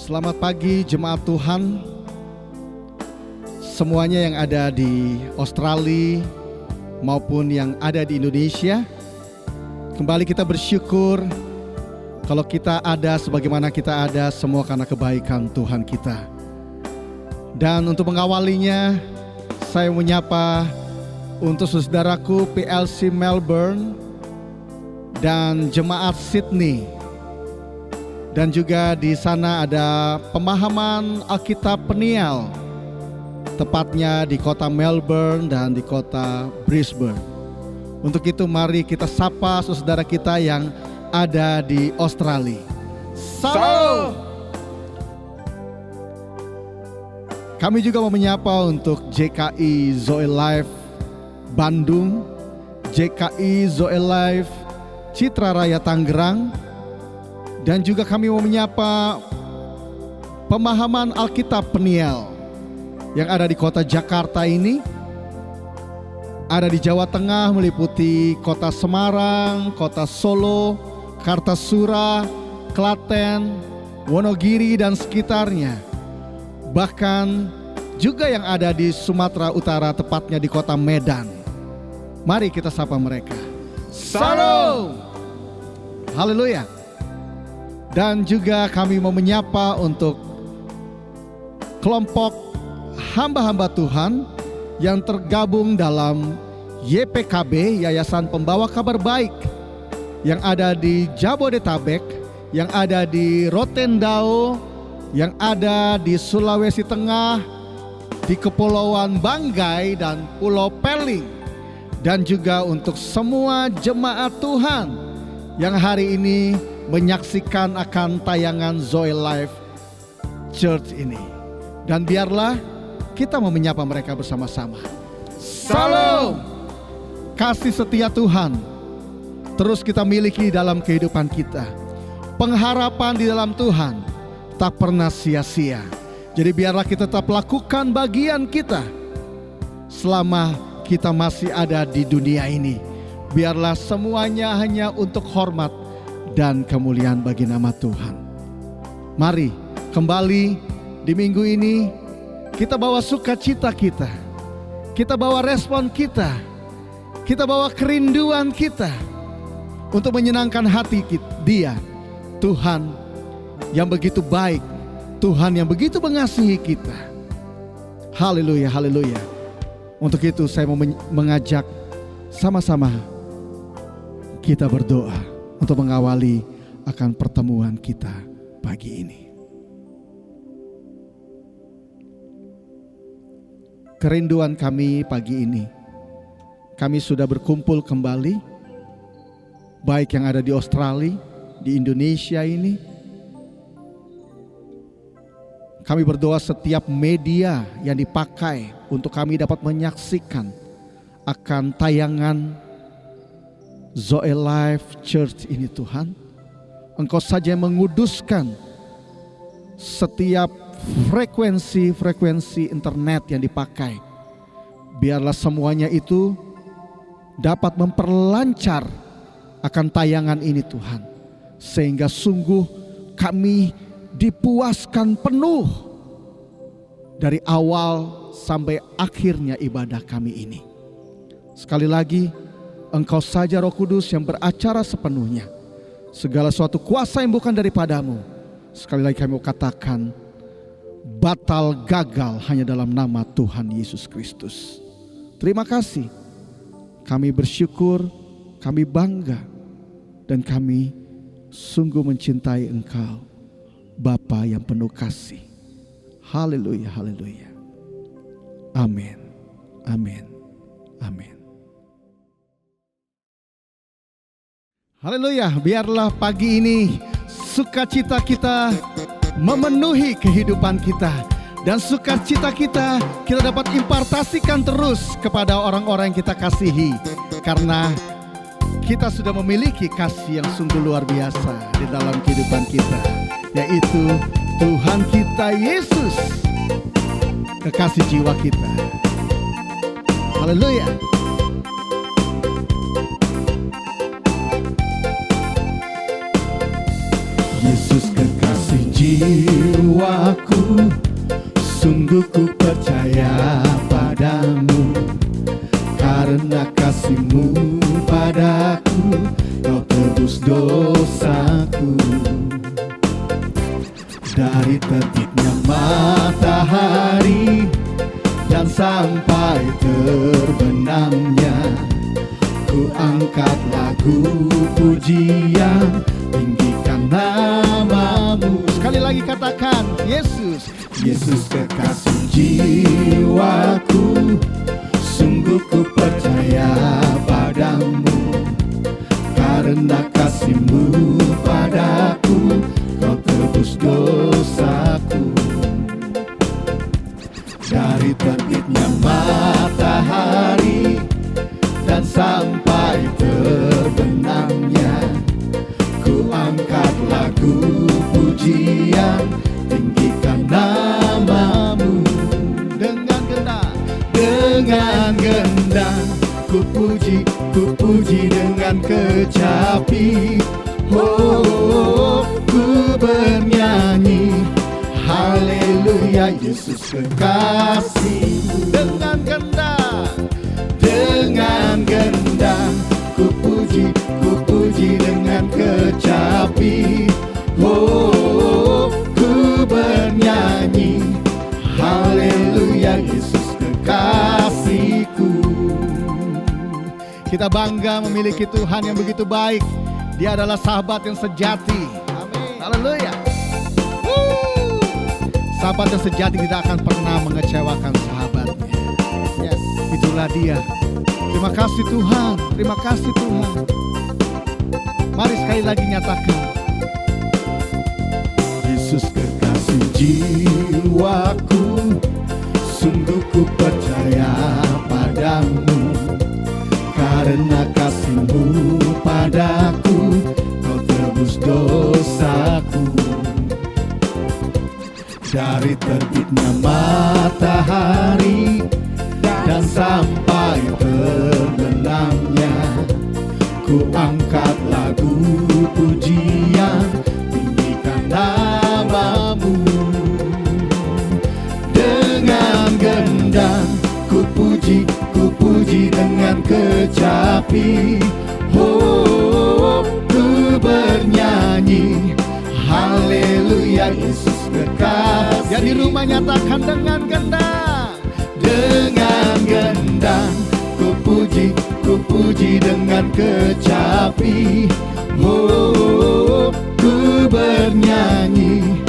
Selamat pagi jemaat Tuhan, semuanya yang ada di Australia maupun yang ada di Indonesia. Kembali kita bersyukur kalau kita ada sebagaimana kita ada semua karena kebaikan Tuhan kita. Dan untuk mengawalinya, saya menyapa untuk saudaraku PLC Melbourne dan jemaat Sydney. Dan juga di sana ada pemahaman Alkitab Peniel, tepatnya di kota Melbourne dan di kota Brisbane. Untuk itu mari kita sapa saudara kita yang ada di Australia. Salam. Kami juga mau menyapa untuk JKI Zoe Life Bandung, JKI Zoe Life Citra Raya Tangerang, dan juga kami mau menyapa pemahaman Alkitab Peniel yang ada di kota Jakarta ini, ada di Jawa Tengah meliputi kota Semarang, kota Solo, Kartasura, Klaten, Wonogiri dan sekitarnya. Bahkan juga yang ada di Sumatera Utara, tepatnya di kota Medan. Mari kita sapa mereka. Salam. Haleluya. Dan juga kami mau menyapa untuk kelompok hamba-hamba Tuhan yang tergabung dalam YPKB, Yayasan Pembawa Kabar Baik, yang ada di Jabodetabek, yang ada di Rotendao, yang ada di Sulawesi Tengah, di Kepulauan Banggai dan Pulau Peling, dan juga untuk semua jemaat Tuhan yang hari ini menyaksikan akan tayangan Zoe Life Church ini. Dan biarlah kita mau menyapa mereka bersama-sama. Salam. Kasih setia Tuhan terus kita miliki dalam kehidupan kita. Pengharapan di dalam Tuhan tak pernah sia-sia. Jadi biarlah kita tetap lakukan bagian kita selama kita masih ada di dunia ini. Biarlah semuanya hanya untuk hormat dan kemuliaan bagi nama Tuhan. Mari kembali di minggu ini kita bawa sukacita kita, kita bawa respon kita, kita bawa kerinduan kita untuk menyenangkan hati Dia, Tuhan yang begitu baik, Tuhan yang begitu mengasihi kita. Haleluya, haleluya. Untuk itu saya mau mengajak sama-sama kita berdoa untuk mengawali akan pertemuan kita pagi ini. Kerinduan kami pagi ini, kami sudah berkumpul kembali, baik yang ada di Australia, di Indonesia ini. Kami berdoa setiap media yang dipakai untuk kami dapat menyaksikan akan tayangan Zoe Life Church ini, Tuhan. Engkau saja yang menguduskan setiap frekuensi internet yang dipakai. Biarlah semuanya itu dapat memperlancar akan tayangan ini, Tuhan. Sehingga sungguh kami dipuaskan penuh dari awal sampai akhirnya ibadah kami ini. Sekali lagi, Engkau saja Roh Kudus yang beracara sepenuhnya. Segala suatu kuasa yang bukan daripadamu, sekali lagi kami katakan, batal gagal hanya dalam nama Tuhan Yesus Kristus. Terima kasih. Kami bersyukur, kami bangga, dan kami sungguh mencintai Engkau, Bapa yang penuh kasih. Haleluya, haleluya. Amin, amin, amin. Haleluya, biarlah pagi ini sukacita kita memenuhi kehidupan kita. Dan sukacita kita dapat impartasikan terus kepada orang-orang yang kita kasihi. Karena kita sudah memiliki kasih yang sungguh luar biasa di dalam kehidupan kita, yaitu Tuhan kita Yesus, kekasih jiwa kita. Haleluya. Yesus kekasih jiwa Sungguh ku percaya padamu, karena kasih-Mu padaku, Kau tebus dosaku. Dari terbitnya matahari dan sampai terbenamnya, ku angkat lagu pujian, tinggikan nama-Mu. Sekali lagi katakan, Yesus. Yesus kekasih jiwaku, sungguh ku percaya padamu, karena kasih-Mu padaku, Kau tebus dosaku. Dari terbitnya matahari dan sampai terbenamnya, ku angkat lagu pujian, tinggikan nama-Mu. Dengan gendang ku puji dengan kecapi. Oh, ku bernyanyi haleluya, Yesus kekasih-Mu. Dengan gendang ku puji dengan kecapi. Oh, ku bernyanyi haleluya, Yesus kekasihku. Kita bangga memiliki Tuhan yang begitu baik. Dia adalah sahabat yang sejati. Amin. Haleluya. Sahabat yang sejati tidak akan pernah mengecewakan sahabatnya. Yes, itulah dia. Terima kasih Tuhan. Terima kasih Tuhan. Mari sekali lagi nyatakan. Yesus kekasih jiwaku, sungguh ku percaya padamu, karena kasih-Mu padaku, Kau tebus dosaku. Dari terbitnya matahari dan sampai terbenamnya, ku angkat lagu pujian, tinggikan nama-Mu. Dengan gendang ku puji dengan kecapi. Oh, ku bernyanyi haleluya, Yesus kekasih. Yang di rumah nyatakan dengan gendang. Dengan gendang ku puji dengan kecapi. Oh, ku bernyanyi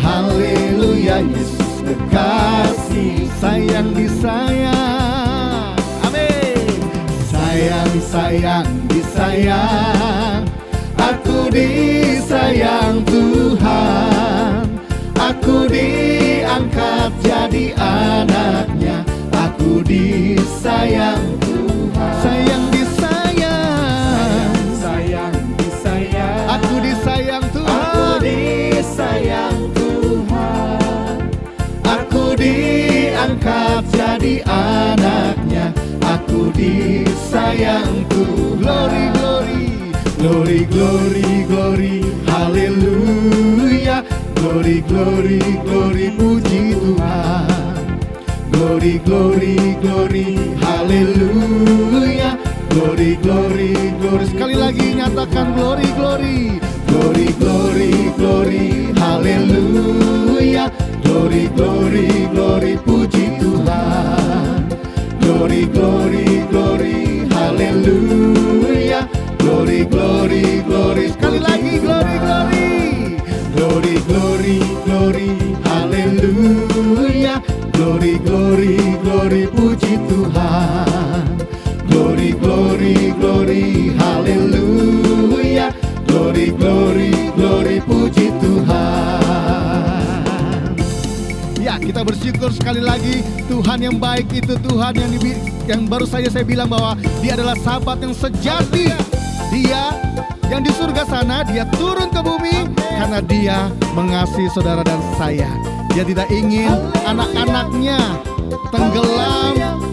haleluya, Yesus kekasih. Sayang disayang, amin. Sayang disayang, aku disayang Tuhan. Aku diangkat jadi anaknya, aku disayang Tuhan. Sayang disayang, aku disayang Tuhan. Aku disayang Tuhan. Aku diangkat jadi anaknya, aku disayang Tuhan. Glory, glory, glory, glory, glory, haleluya. Glory, glory, glory, puji Tuhan. Glory, glory, glory, haleluya. Glory, glory, glory. Sekali lagi nyatakan glory, glory. Glory, glory, glory, haleluya. Glory, glory, glory, puji Tuhan. Glory, glory, glory, haleluya. Glory, glory, glory. Sekali lagi glory, glory. Glory, glory, glory, haleluya. Glory, glory, glory, puji Tuhan. Glory, glory, glory, haleluya. Glory, glory, glory, puji Tuhan. Ya, kita bersyukur sekali lagi. Tuhan yang baik itu Tuhan yang baru saja saya bilang bahwa Dia adalah sahabat yang sejati. Dia yang di surga sana, Dia turun ke bumi karena Dia mengasihi saudara dan saya. Dia tidak ingin anak-anaknya tenggelam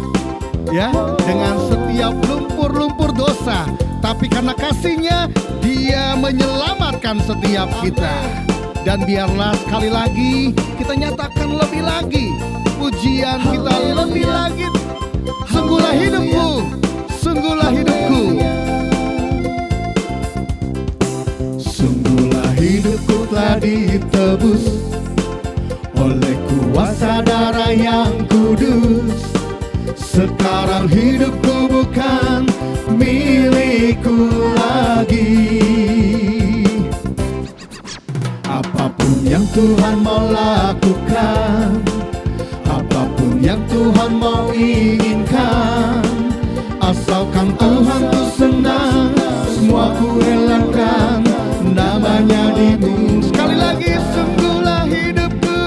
ya dengan setiap lumpur-lumpur dosa, tapi karena kasih-Nya Dia menyelamatkan setiap kita. Dan biarlah sekali lagi kita nyatakan lebih lagi pujian kita lebih lagi. Sungguhlah hidupku, sungguhlah hidupku. Sungguhlah hidupku telah ditebus oleh kuasa darah yang kudus. Sekarang hidupku bukan milikku lagi. Apapun yang Tuhan mau lakukan, apapun yang Tuhan mau inginkan, asalkan Tuhan ku senang, semua ku relakan, namanya dimu. Sekali lagi, sungguhlah hidupku,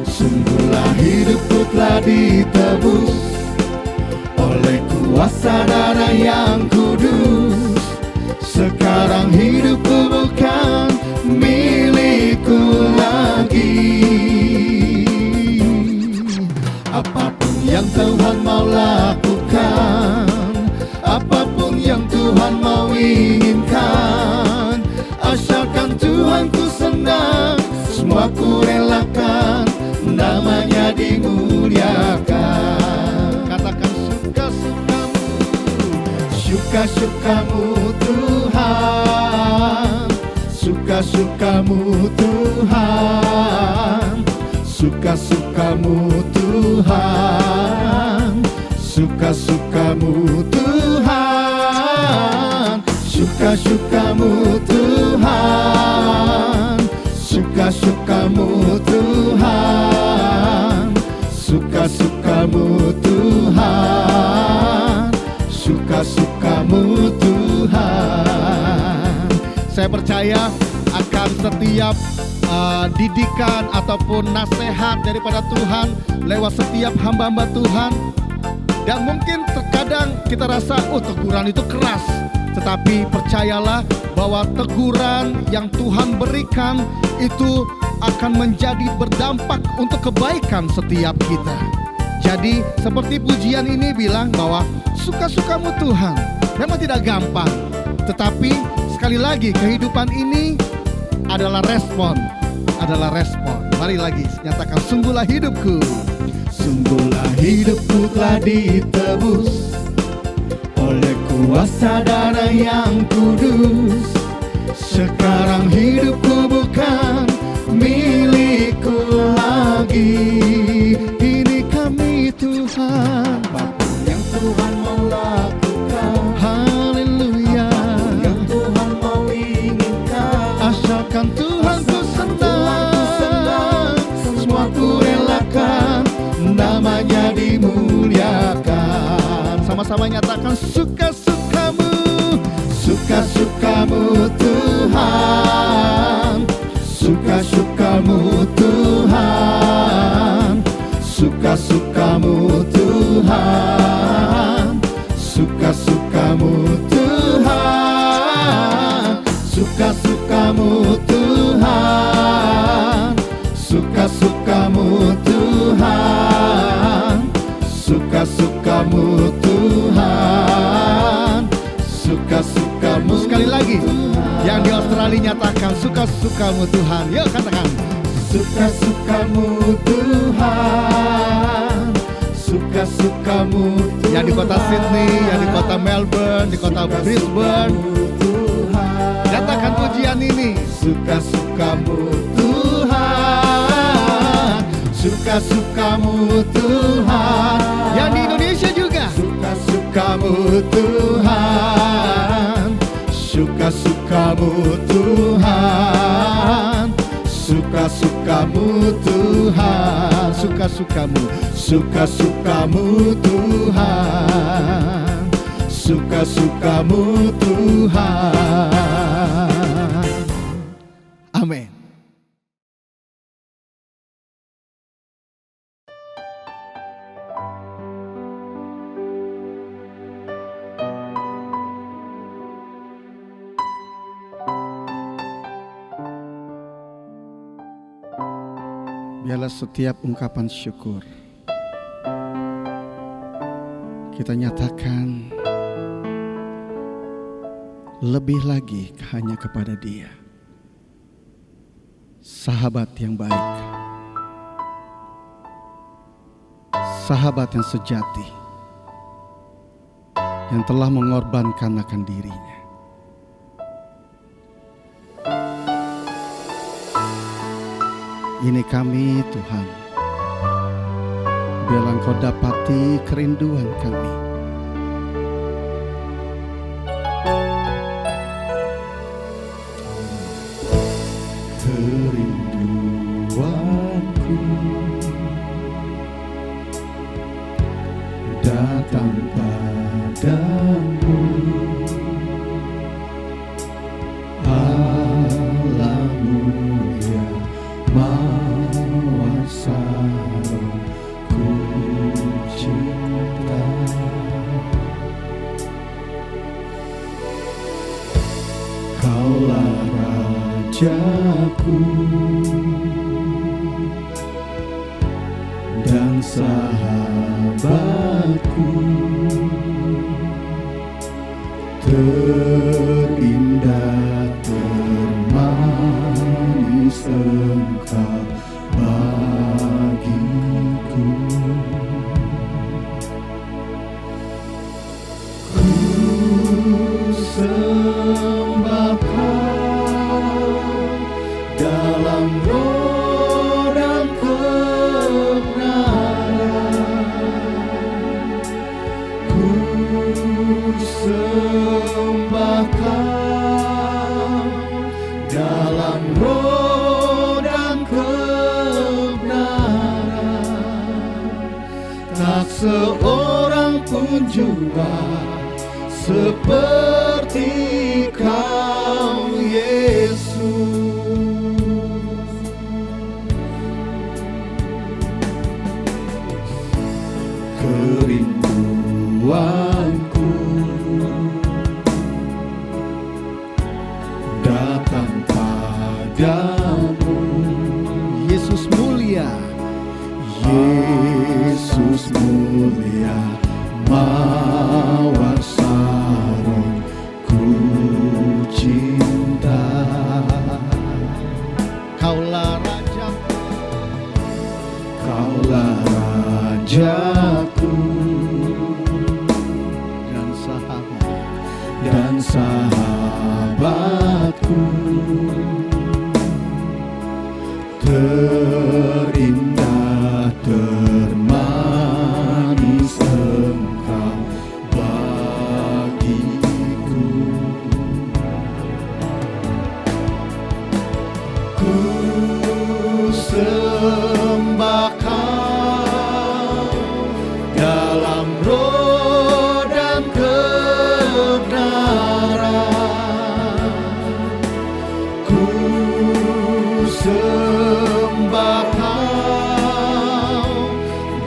sungguhlah hidupku telah ditebus oleh kuasa darah yang kudus. Sekarang hidupku bukan milikku lagi. Apapun yang Tuhan mau lakukan, apapun yang Tuhan mau inginkan, asalkan Tuhan ku senang, semua ku relakan, namanya dimuliakan. Katakan suka-sukamu, suka-sukamu Tuhan, suka-sukamu Tuhan, suka-sukamu Tuhan, suka-sukamu Tuhan, suka-sukamu Tuhan, suka-sukamu Tuhan, suka-sukamu Tuhan, suka-sukamu Tuhan. Saya percaya akan setiap didikan ataupun nasihat daripada Tuhan lewat setiap hamba-hamba Tuhan. Dan mungkin terkadang kita rasa teguran itu keras, tetapi percayalah bahwa teguran yang Tuhan berikan itu akan menjadi berdampak untuk kebaikan setiap kita. Jadi seperti pujian ini bilang bahwa suka-sukamu Tuhan memang tidak gampang, tetapi sekali lagi kehidupan ini adalah respon. Mari lagi nyatakan, sungguhlah hidupku, sungguhlah hidupku telah ditebus oleh kuasa darah yang kudus. Sekarang hidupku bukan milikku lagi. Ini kami Tuhan, apapun yang Tuhan mau lakukan, haleluya, apapun yang Tuhan mau inginkan, asalkan Tuhan ku senang, semua ku relakan, namanya dimuliakan. Sama-sama nyatakan, suka-sukamu, suka-sukamu Tuhan, suka-sukamu Tuhan, suka-sukamu Tuhan, suka-sukamu Tuhan, suka-sukamu Tuhan, suka-sukamu Tuhan, suka-sukamu Tuhan, suka-sukamu. Sekali lagi, yang di Australia nyatakan, suka-sukamu Tuhan. Yuk katakan, suka-sukamu Tuhan, suka-sukamu Tuhan. Yang di kota Sydney, yang di kota Melbourne, di kota Brisbane, nyatakan pujian ini, suka-sukamu Tuhan, suka-sukamu Tuhan. Yang di Indonesia juga, suka-sukamu Tuhan, suka-sukamu Tuhan, suka-sukamu Tuhan, suka-sukamu, suka-sukamu Tuhan, suka-sukamu Tuhan. Amin. Biarlah setiap ungkapan syukur kita nyatakan lebih lagi hanya kepada Dia. sahabat yang baik, sahabat yang sejati, yang telah mengorbankan akan dirinya. Ini kami Tuhan, biarlah Engkau dapati kerinduan kami. Kerinduanku datang padamu, Allahmu yang mawar sarung ku cinta. Kaulah Rajaku dan sahabatku, terindah termanis Engkau bagiku. Ku sembah Kau dalam roh dan kebenaran. Ku sembah Kau dalam roh dan kebenaran. Tak seorang pun juga seperti Kau, Yesus. Kerinduanku datang padamu, Yesus mulia, Yesus mulia, mawar sarung ku cinta. Kaulah Rajaku, Kaulah Rajaku dan sahabatku, terindah termanis Engkau bagiku. Ku sembah Kau dalam roh dan kebenaran. Ku sembah Kau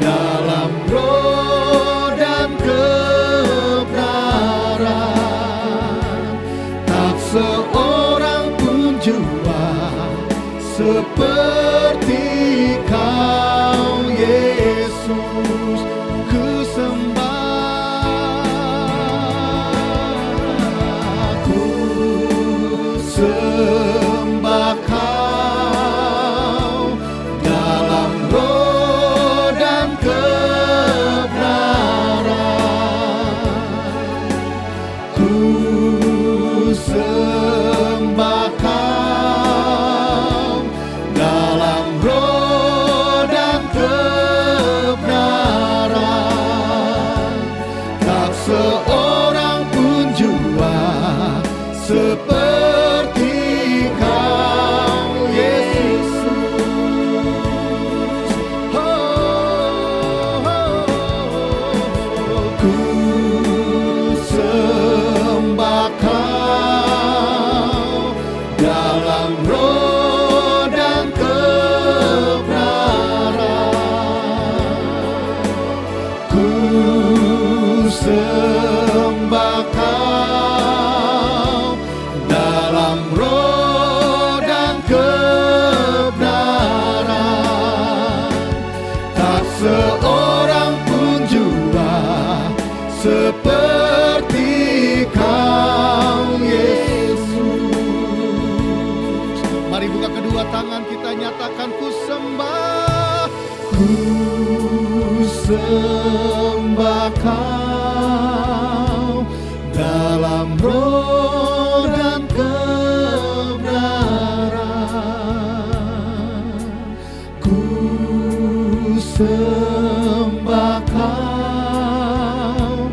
dalam roh dan kebenaran. Tak seorang pun jua seperti Kau, Yesus. Ku sembah, ku sembah Kau dalam roh dan kebenaran. Ku sembah Kau dalam roh dan kebenaran. Tak seorang pun jua seperti Kau, Yesus. Ku sembah Kau dalam roh dan kebenaran. Ku sembah Kau sembah Kau dalam roh dan kebenaran. Ku sembah Kau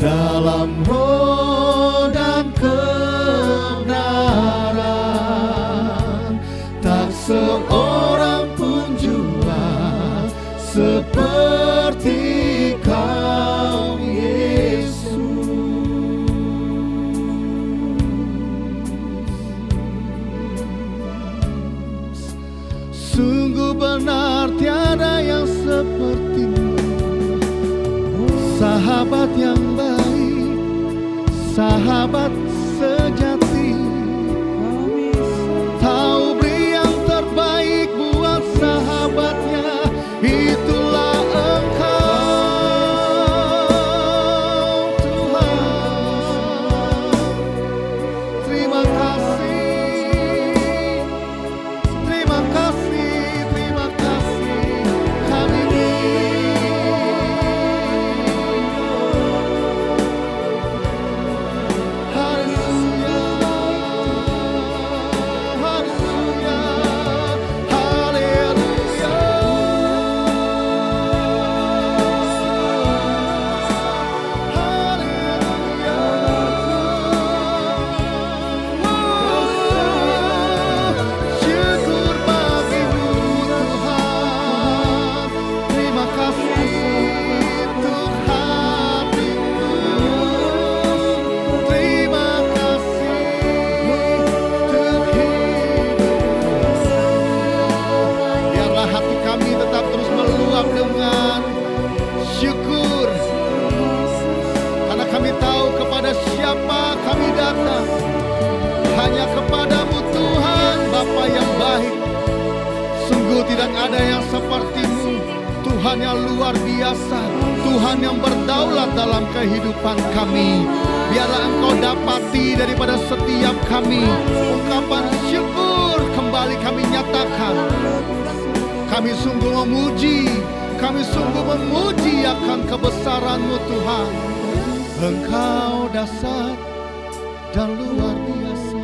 dalam roh dan kebenaran. Tak seorang pun jua seperti Kau, Yesus. Sungguh benar tiada yang seperti-Mu, sahabat yang baik, sahabat sejati. Tahu beri yang terbaik buat sahabatnya, itulah Engkau Tuhan. Terima kasih, terima kasih, terima kasih. Kami haleluya, haleluya, syukur bagi-Mu Tuhan. Terima kasih untuk hati-Mu. Terima kasih untuk hidup. Biarlah hati kami tetap terus meluap dengan syukur, karena kami tahu kepada siapa kami datang. Hanya kepada-Mu Tuhan, Bapa yang baik. Sungguh tidak ada yang seperti-Mu, Tuhan yang luar biasa, Tuhan yang berdaulat dalam kehidupan kami. Biarlah Engkau dapati daripada setiap kami ungkapan syukur kembali kami nyatakan. Kami sungguh memuji, kami sungguh memuji akan kebesaran-Mu Tuhan. Engkau dahsyat dan luar biasa.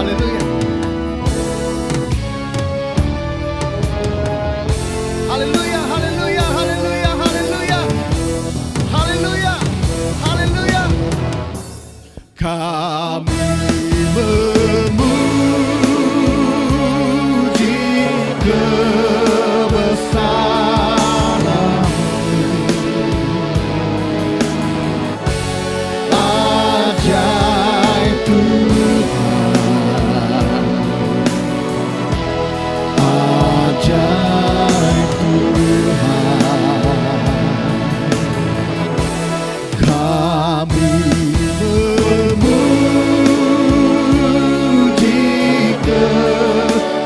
Haleluya. Haleluya, haleluya, haleluya, haleluya. Haleluya, haleluya. Kami memuji kebesaran, ajaib Tuhan, ajaib Tuhan. Kami memuji kebesaran,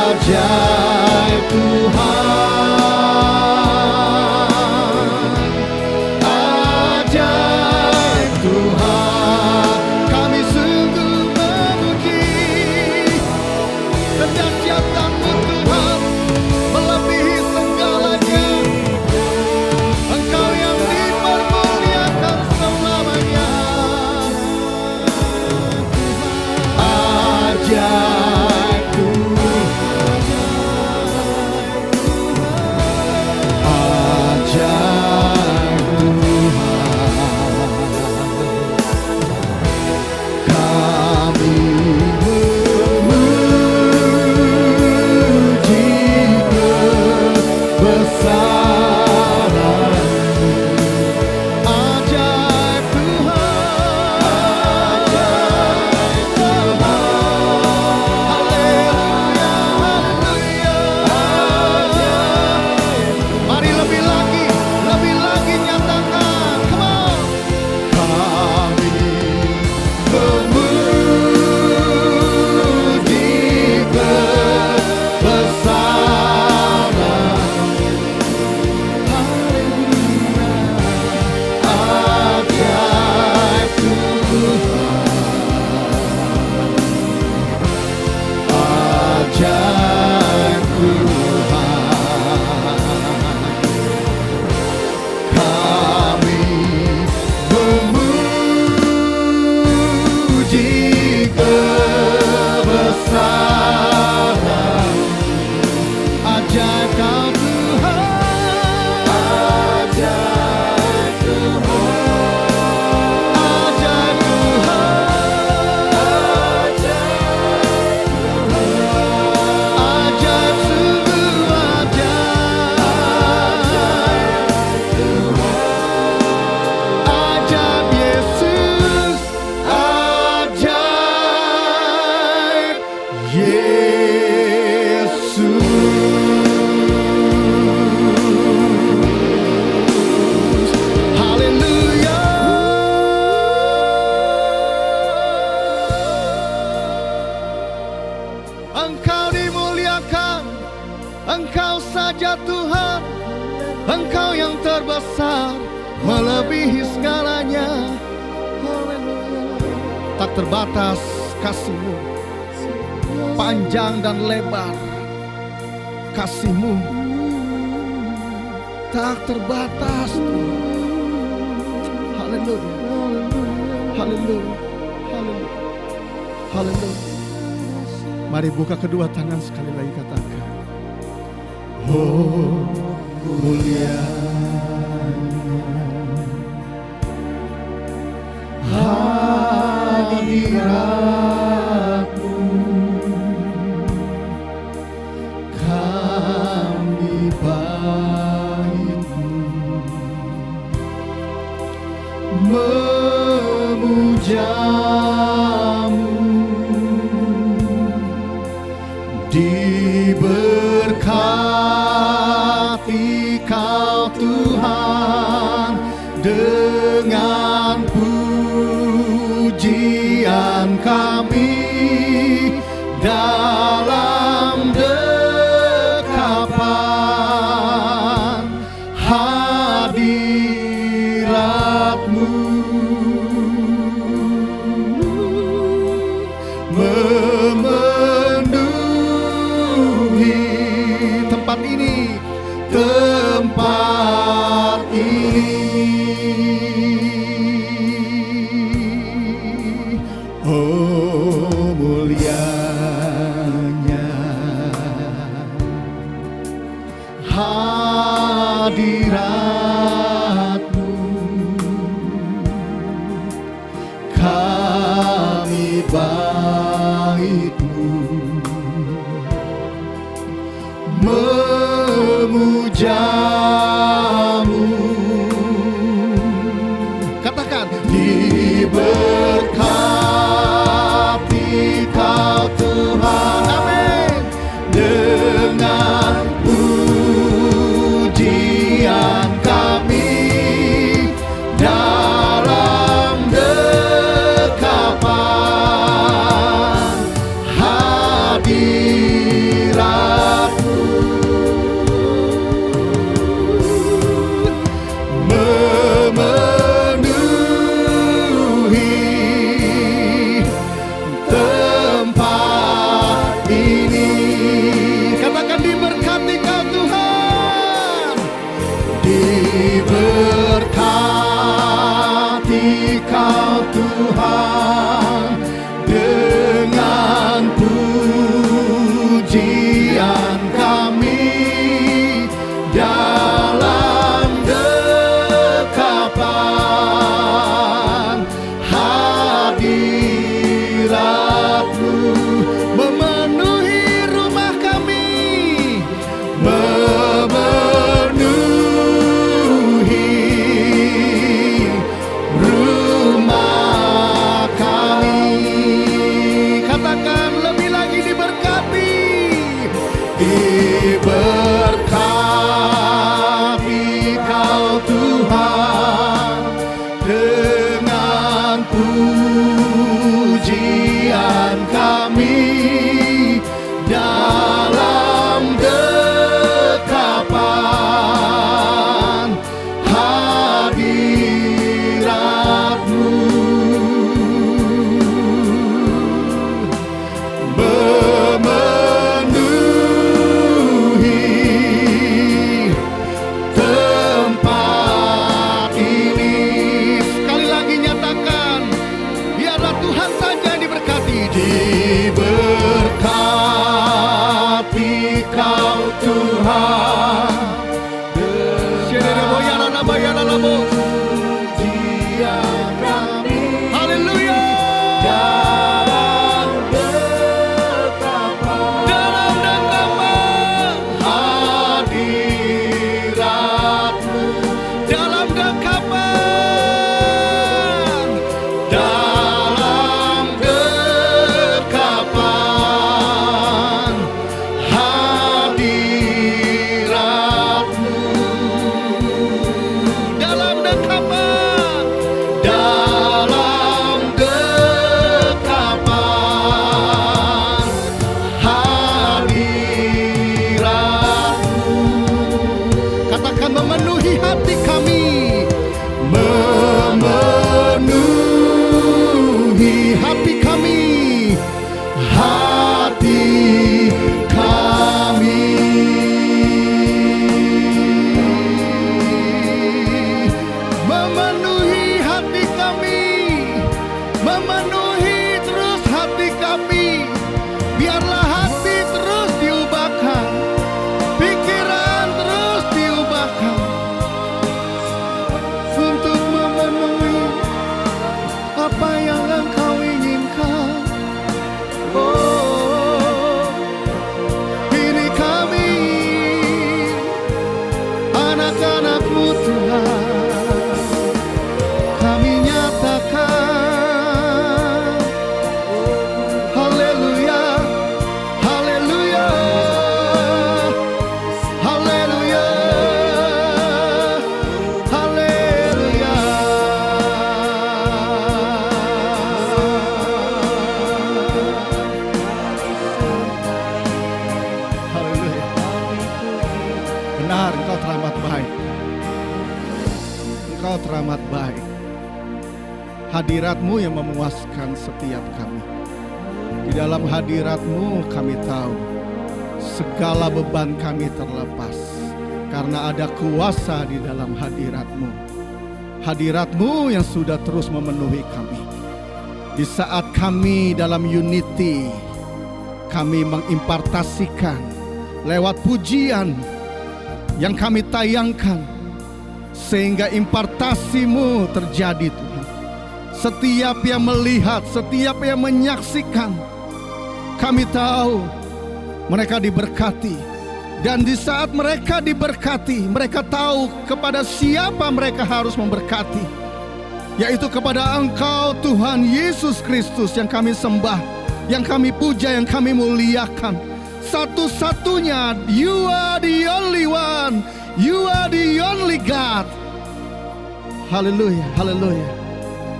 ajaib Tuhan, ajaib Tuhan. Kami sungguh memuji kedahsyatan-Mu Tuhan, melebihi segalanya. Engkau yang dipermuliakan selamanya. Ajaib Tuhan, salah. Ajaib kau Tuhan, ajaib Tuhan, ajaib Tuhan, ajaib sungguh ajaib, ajaib Yesus, ajaib Yesus. Haleluya. Engkau dimuliakan, Engkau saja Tuhan, Engkau yang terbesar melebihi segalanya. Haleluya. Tak terbatas kasih-Mu, panjang dan lebar kasih-Mu, tak terbatas. Haleluya, haleluya, haleluya, haleluya. Mari buka kedua tangan sekali lagi, katakan, oh mulia hadirat-Mu, kami baik-Mu memuja-Mu. Diberkati Kau Tuhan dengan pujian kami dalam dekapan hadirat-Mu. Memenuhi tempat ini, tempat ini. Oh mulianya hadirat-Mu, kami baik-Mu memuja-Mu. Katakan, diberkati Kau Tuhan, amin, dengan pujian kami dalam dekapan hadirat-Mu. Memenuhi tempat ini. Katakan, diberkati Kau Tuhan, diberkati Kau Tuhan dengan pujian kami dalam dekapan hadirat-Mu. Memenuhi rumah kami, memenuhi rumah kami. Katakan lebih lagi, diberkati, diberkati Kau Tuhan dengan pujian kami dalam dekapan hadirat-Mu. Memenuhi tempat ini. Sekali lagi nyatakan, biarlah Tuhan saja yang diberkati, diberkati hadirat-Mu yang memuaskan setiap kami. Di dalam hadirat-Mu kami tahu segala beban kami terlepas, karena ada kuasa di dalam hadirat-Mu. Hadirat-Mu yang sudah terus memenuhi kami. Di saat kami dalam unity, kami mengimpartasikan lewat pujian yang kami tayangkan, sehingga impartasi-Mu terjadi Tuhan. Setiap yang melihat, setiap yang menyaksikan, kami tahu mereka diberkati. Dan di saat mereka diberkati, mereka tahu kepada siapa mereka harus memberkati, yaitu kepada Engkau Tuhan Yesus Kristus yang kami sembah, yang kami puja, yang kami muliakan. Satu-satunya, You are the only one, You are the only God. Haleluya, haleluya,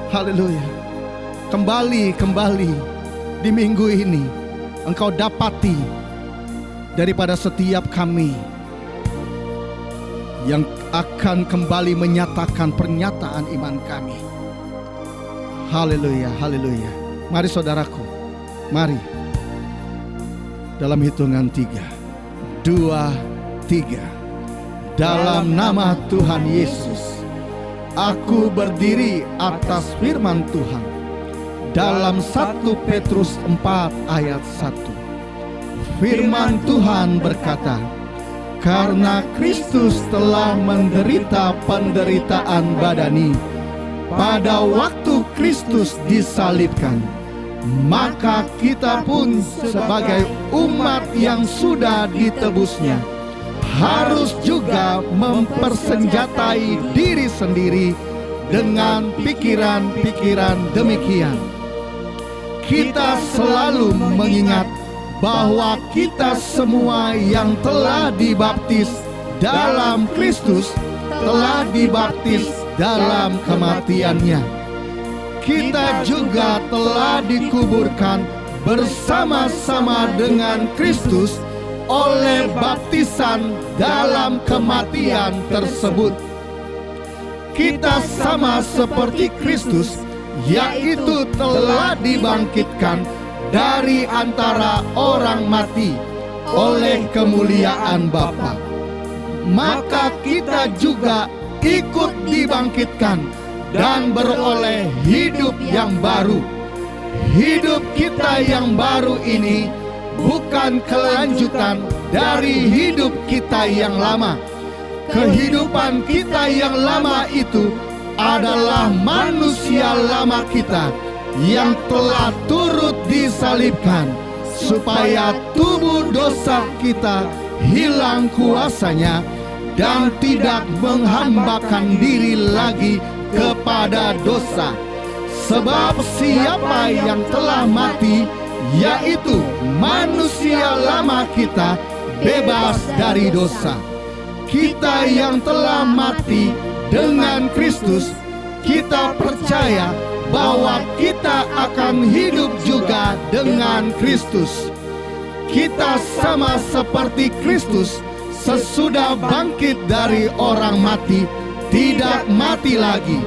haleluya. Kembali di minggu ini Engkau dapati daripada setiap kami yang akan kembali menyatakan pernyataan iman kami. Haleluya, haleluya. Mari saudaraku, mari. Dalam hitungan 3, 2, 3. Dalam nama Tuhan Yesus, aku berdiri atas firman Tuhan. Dalam 1 Petrus 4 ayat 1. Firman Tuhan berkata, karena Kristus telah menderita penderitaan badani pada waktu Kristus disalibkan, maka kita pun sebagai umat yang sudah ditebusnya harus juga mempersenjatai diri sendiri dengan pikiran-pikiran demikian. Kita selalu mengingat bahwa kita semua yang telah dibaptis dalam Kristus telah dibaptis dalam kematiannya. Kita juga telah dikuburkan bersama-sama dengan Kristus oleh baptisan dalam kematian tersebut. Kita sama seperti Kristus, yaitu telah dibangkitkan dari antara orang mati oleh kemuliaan Bapa. Maka kita juga ikut dibangkitkan dan beroleh hidup yang baru. Hidup kita yang baru ini bukan kelanjutan dari hidup kita yang lama. Kehidupan kita yang lama itu adalah manusia lama kita yang telah turut disalibkan, supaya tubuh dosa kita hilang kuasanya dan tidak menghambakan diri lagi kepada dosa. Sebab siapa yang telah mati, yaitu manusia lama kita, bebas dari dosa. Kita yang telah mati dengan Kristus, kita percaya bahwa kita akan hidup juga dengan Kristus. Kita sama seperti Kristus, sesudah bangkit dari orang mati, tidak mati lagi.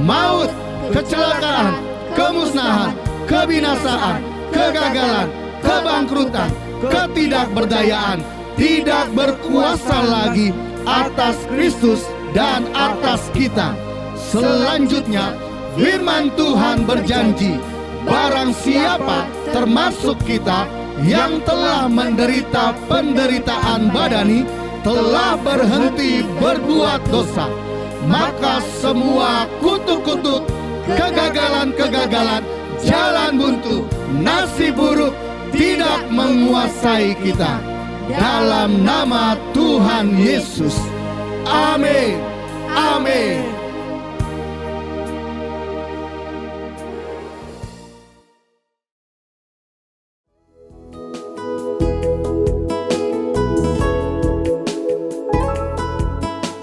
Maut, kecelakaan, kemusnahan, kebinasaan, kegagalan, kebangkrutan, ketidakberdayaan tidak berkuasa lagi atas Kristus dan atas kita. Selanjutnya, firman Tuhan berjanji, barang siapa termasuk kita yang telah menderita penderitaan badani, telah berhenti berbuat dosa, maka semua kutuk-kutuk, kegagalan-kegagalan, jalan buntu, nasib buruk tidak menguasai kita. Dalam nama Tuhan Yesus. Amin. Amin.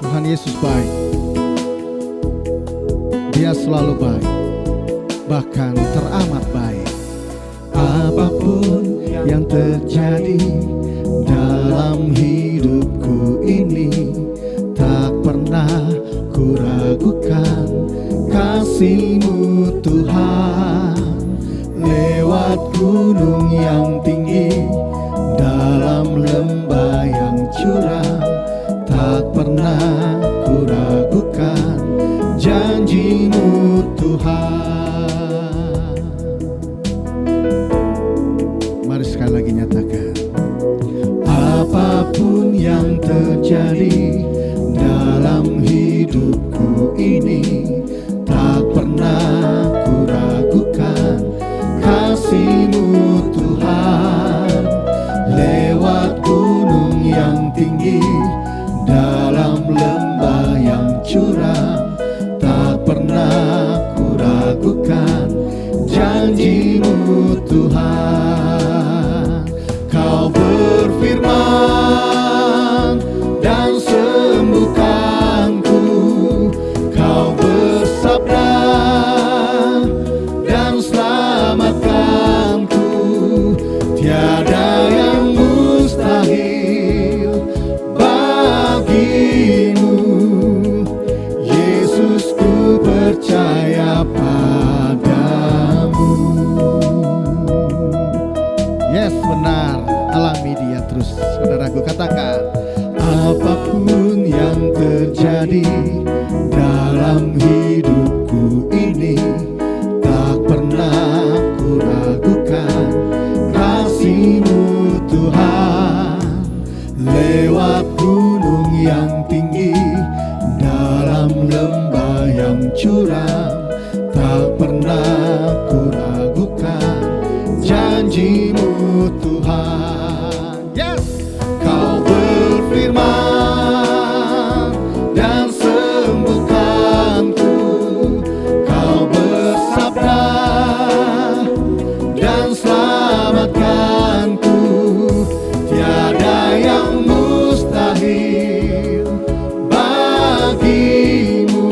Tuhan Yesus baik. Dia selalu baik, bahkan teramat baik. Apapun yang terjadi dalam hidupku ini, tak pernah ku ragukan kasih-Mu Tuhan. gunung yang tinggi, dalam lembah yang curam, tak pernah kuragukan janji-Mu Tuhan. Mari sekali lagi nyatakan, apapun yang terjadi dalam hidupku ini, tak pernah kuragukan kasih-Mu Tuhan. Lewat gunung yang tinggi, dalam lembah yang curam, tak pernah kuragukan janji-Mu Tuhan. Kau berfirman dan sembuhkanku, Kau bersabda dan selamatkanku. Tiada yang mustahil bagimu, Yesus, ku percaya padamu. Yes, benar. Alami dia terus, saudaraku. Katakan, apapun yang terjadi dalam hidupku ini, tak pernah kuragukan kasih-Mu Tuhan. Lewat gunung yang tinggi, dalam lembah yang curam, tak pernah kuragukan janji-Mu Tuhan. Yes, Kau berfirman dan sembuhkanku, Kau bersabda dan selamatkanku. Tiada yang mustahil bagimu,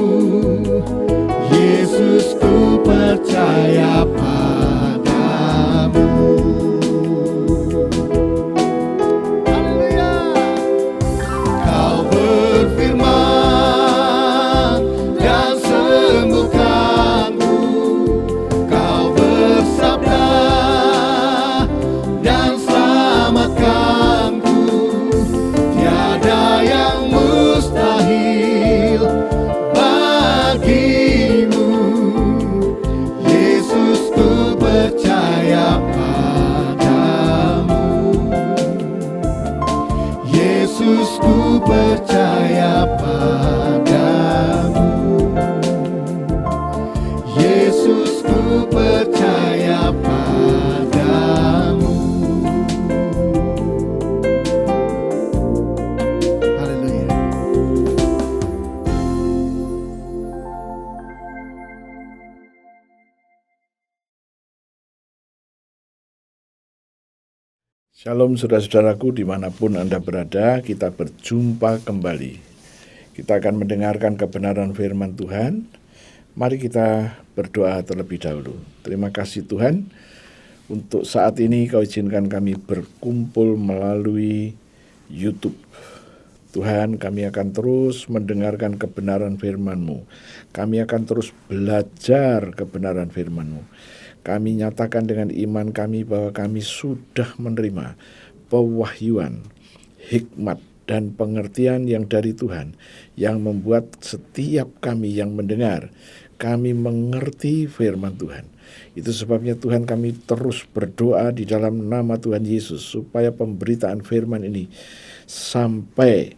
Yesus, ku percaya padamu. Haleluya. Kau berfirman dan sembuhkanku, Kau bersabda dan selamatkanku. Tiada yang mustahil bagimu, Yesus, ku percaya padamu. Yesus, ku percaya padamu. Yesus, ku percaya padamu. Haleluya. Shalom saudara-saudaraku dimanapun Anda berada, kita berjumpa kembali. Kita akan mendengarkan kebenaran firman Tuhan. Mari kita berdoa terlebih dahulu. Terima kasih Tuhan, untuk saat ini Kau izinkan kami berkumpul melalui YouTube. Tuhan, kami akan terus mendengarkan kebenaran firman-Mu. Kami akan terus belajar kebenaran firman-Mu. Kami nyatakan dengan iman kami bahwa kami sudah menerima pewahyuan, hikmat, dan pengertian yang dari Tuhan, yang membuat setiap kami yang mendengar, kami mengerti firman Tuhan. Itu sebabnya Tuhan, kami terus berdoa di dalam nama Tuhan Yesus, supaya pemberitaan firman ini sampai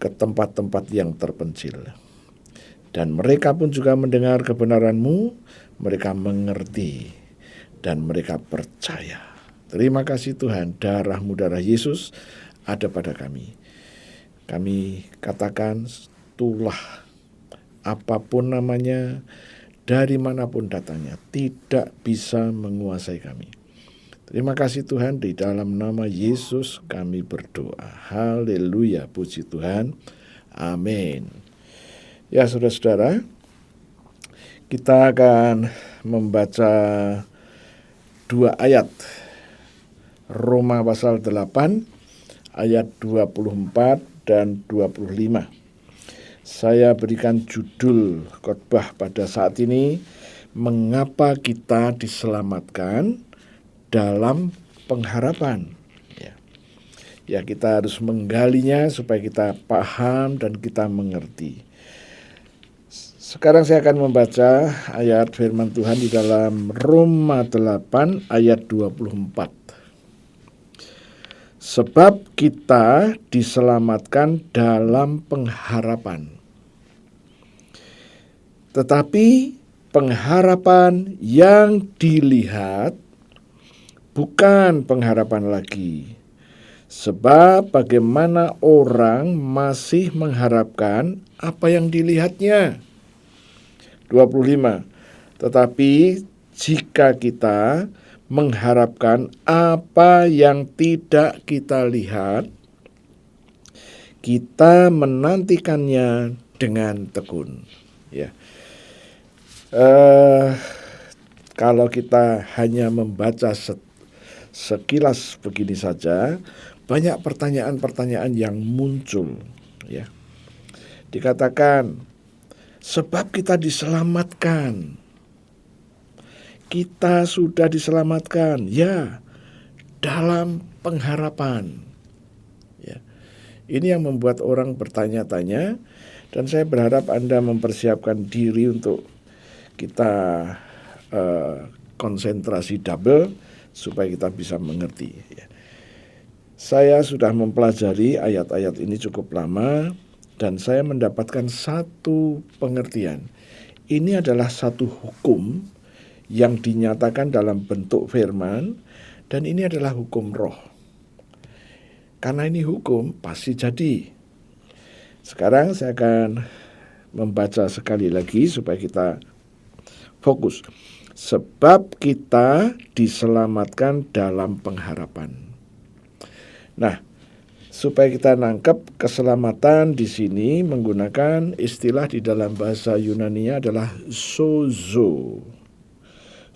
ke tempat-tempat yang terpencil. Dan mereka pun juga mendengar kebenaran-Mu, mereka mengerti, dan mereka percaya. Terima kasih Tuhan, darah-Mu, darah Yesus ada pada kami. Kami katakan, tulah apapun namanya, dari manapun datangnya, tidak bisa menguasai kami. Terima kasih Tuhan, di dalam nama Yesus kami berdoa. Haleluya, puji Tuhan. Amin. Ya saudara-saudara, kita akan membaca 2 ayat. Roma pasal 8 ayat 24 dan 25. Saya berikan judul khotbah pada saat ini, mengapa kita diselamatkan dalam pengharapan. Ya, kita harus menggalinya supaya kita paham dan kita mengerti. Sekarang saya akan membaca ayat firman Tuhan di dalam Roma 8 ayat 24. Sebab kita diselamatkan dalam pengharapan. Tetapi pengharapan yang dilihat bukan pengharapan lagi. Sebab bagaimana orang masih mengharapkan apa yang dilihatnya. 25. Tetapi jika kita mengharapkan apa yang tidak kita lihat, kita menantikannya dengan tekun. Ya. Kalau kita hanya membaca sekilas begini saja, banyak pertanyaan-pertanyaan yang muncul. Ya. Dikatakan, sebab kita diselamatkan. Kita sudah diselamatkan, ya, dalam pengharapan. Ya. Ini yang membuat orang bertanya-tanya, dan saya berharap Anda mempersiapkan diri untuk kita konsentrasi double supaya kita bisa mengerti. Ya. Saya sudah mempelajari ayat-ayat ini cukup lama dan saya mendapatkan satu pengertian. Ini adalah satu hukum yang dinyatakan dalam bentuk firman dan ini adalah hukum roh. Karena ini hukum pasti jadi. Sekarang saya akan membaca sekali lagi supaya kita fokus. Sebab kita diselamatkan dalam pengharapan. Nah, supaya kita nangkep keselamatan di sini menggunakan istilah di dalam bahasa Yunani adalah sozo.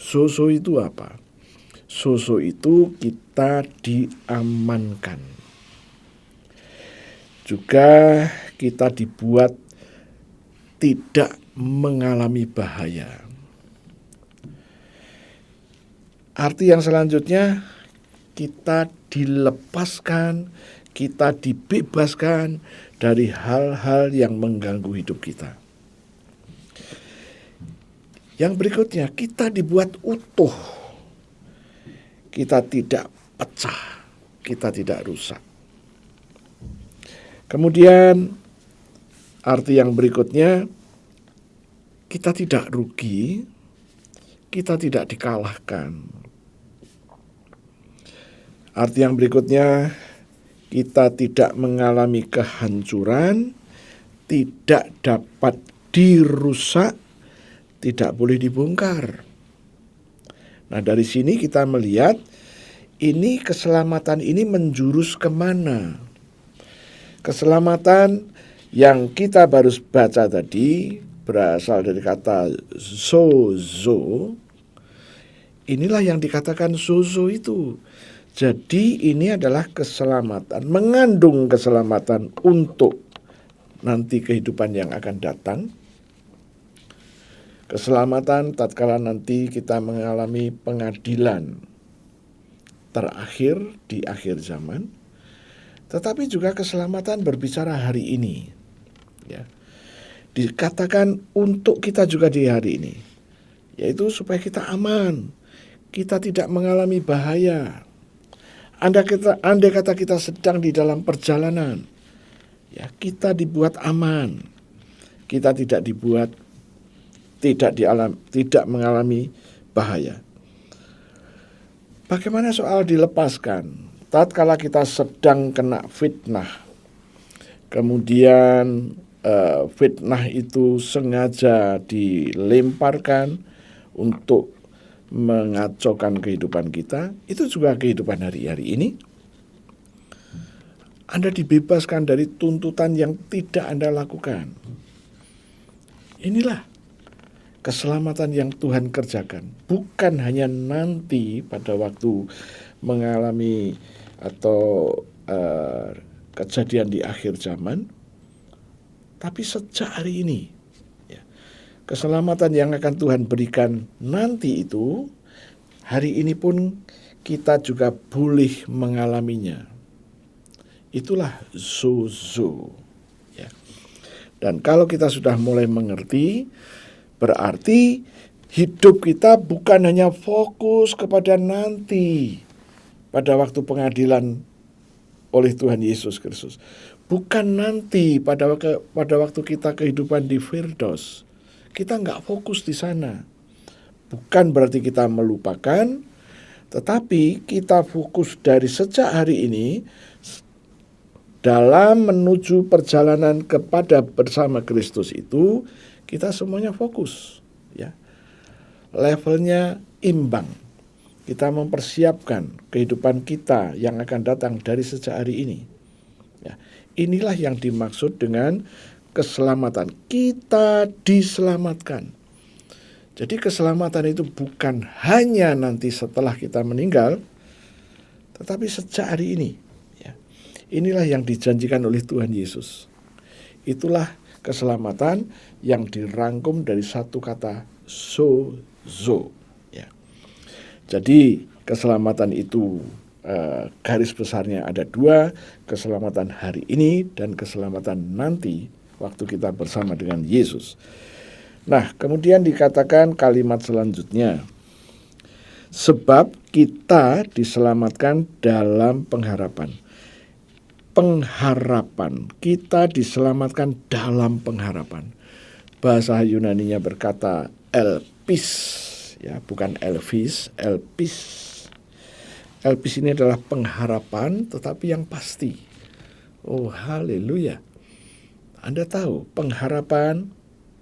Sozo itu apa? Sozo itu kita diamankan. Juga kita dibuat tidak mengalami bahaya. Arti yang selanjutnya, kita dilepaskan, kita dibebaskan dari hal-hal yang mengganggu hidup kita. Yang berikutnya, kita dibuat utuh. Kita tidak pecah, kita tidak rusak. Kemudian, arti yang berikutnya, kita tidak rugi, kita tidak dikalahkan. Arti yang berikutnya, kita tidak mengalami kehancuran, tidak dapat dirusak, tidak boleh dibongkar. Nah, dari sini kita melihat ini keselamatan ini menjurus kemana? Keselamatan yang kita baru baca tadi berasal dari kata sozo. Inilah yang dikatakan sozo itu. Jadi ini adalah keselamatan, mengandung keselamatan untuk nanti kehidupan yang akan datang. Keselamatan tatkala nanti kita mengalami pengadilan terakhir di akhir zaman. Tetapi juga keselamatan berbicara hari ini. Ya. Dikatakan untuk kita juga di hari ini. Yaitu supaya kita aman. Kita tidak mengalami bahaya. Andai kata kita sedang di dalam perjalanan, ya, kita dibuat aman. Kita tidak mengalami bahaya. Bagaimana soal dilepaskan? Tatkala kita sedang kena fitnah, kemudian fitnah itu sengaja dilemparkan untuk mengacaukan kehidupan kita, itu juga kehidupan hari-hari ini. Anda dibebaskan dari tuntutan yang tidak Anda lakukan. Inilah keselamatan yang Tuhan kerjakan. Bukan hanya nanti pada waktu mengalami atau kejadian di akhir zaman, tapi sejak hari ini. Keselamatan yang akan Tuhan berikan nanti itu, hari ini pun kita juga boleh mengalaminya. Itulah zozo. Ya. Dan kalau kita sudah mulai mengerti, berarti hidup kita bukan hanya fokus kepada nanti pada waktu pengadilan oleh Tuhan Yesus Kristus. Bukan nanti pada waktu kita kehidupan di Firdaus. Kita nggak fokus di sana. Bukan berarti kita melupakan, tetapi kita fokus dari sejak hari ini dalam menuju perjalanan kepada bersama Kristus itu, kita semuanya fokus. Ya. Levelnya imbang. Kita mempersiapkan kehidupan kita yang akan datang dari sejak hari ini. Ya. Inilah yang dimaksud dengan keselamatan. Kita diselamatkan. Jadi keselamatan itu bukan hanya nanti setelah kita meninggal, tetapi sejak hari ini. Ya. Inilah yang dijanjikan oleh Tuhan Yesus. Itulah keselamatan yang dirangkum dari satu kata sozo. Ya. Jadi keselamatan itu garis besarnya ada dua, keselamatan hari ini dan keselamatan nanti waktu kita bersama dengan Yesus. Nah, kemudian dikatakan kalimat selanjutnya, sebab kita diselamatkan dalam pengharapan. Pengharapan, kita diselamatkan dalam pengharapan. Bahasa Yunaninya berkata elpis, ya, bukan Elvis, elpis. Elpis ini adalah pengharapan tetapi yang pasti. Oh, haleluya. Anda tahu, pengharapan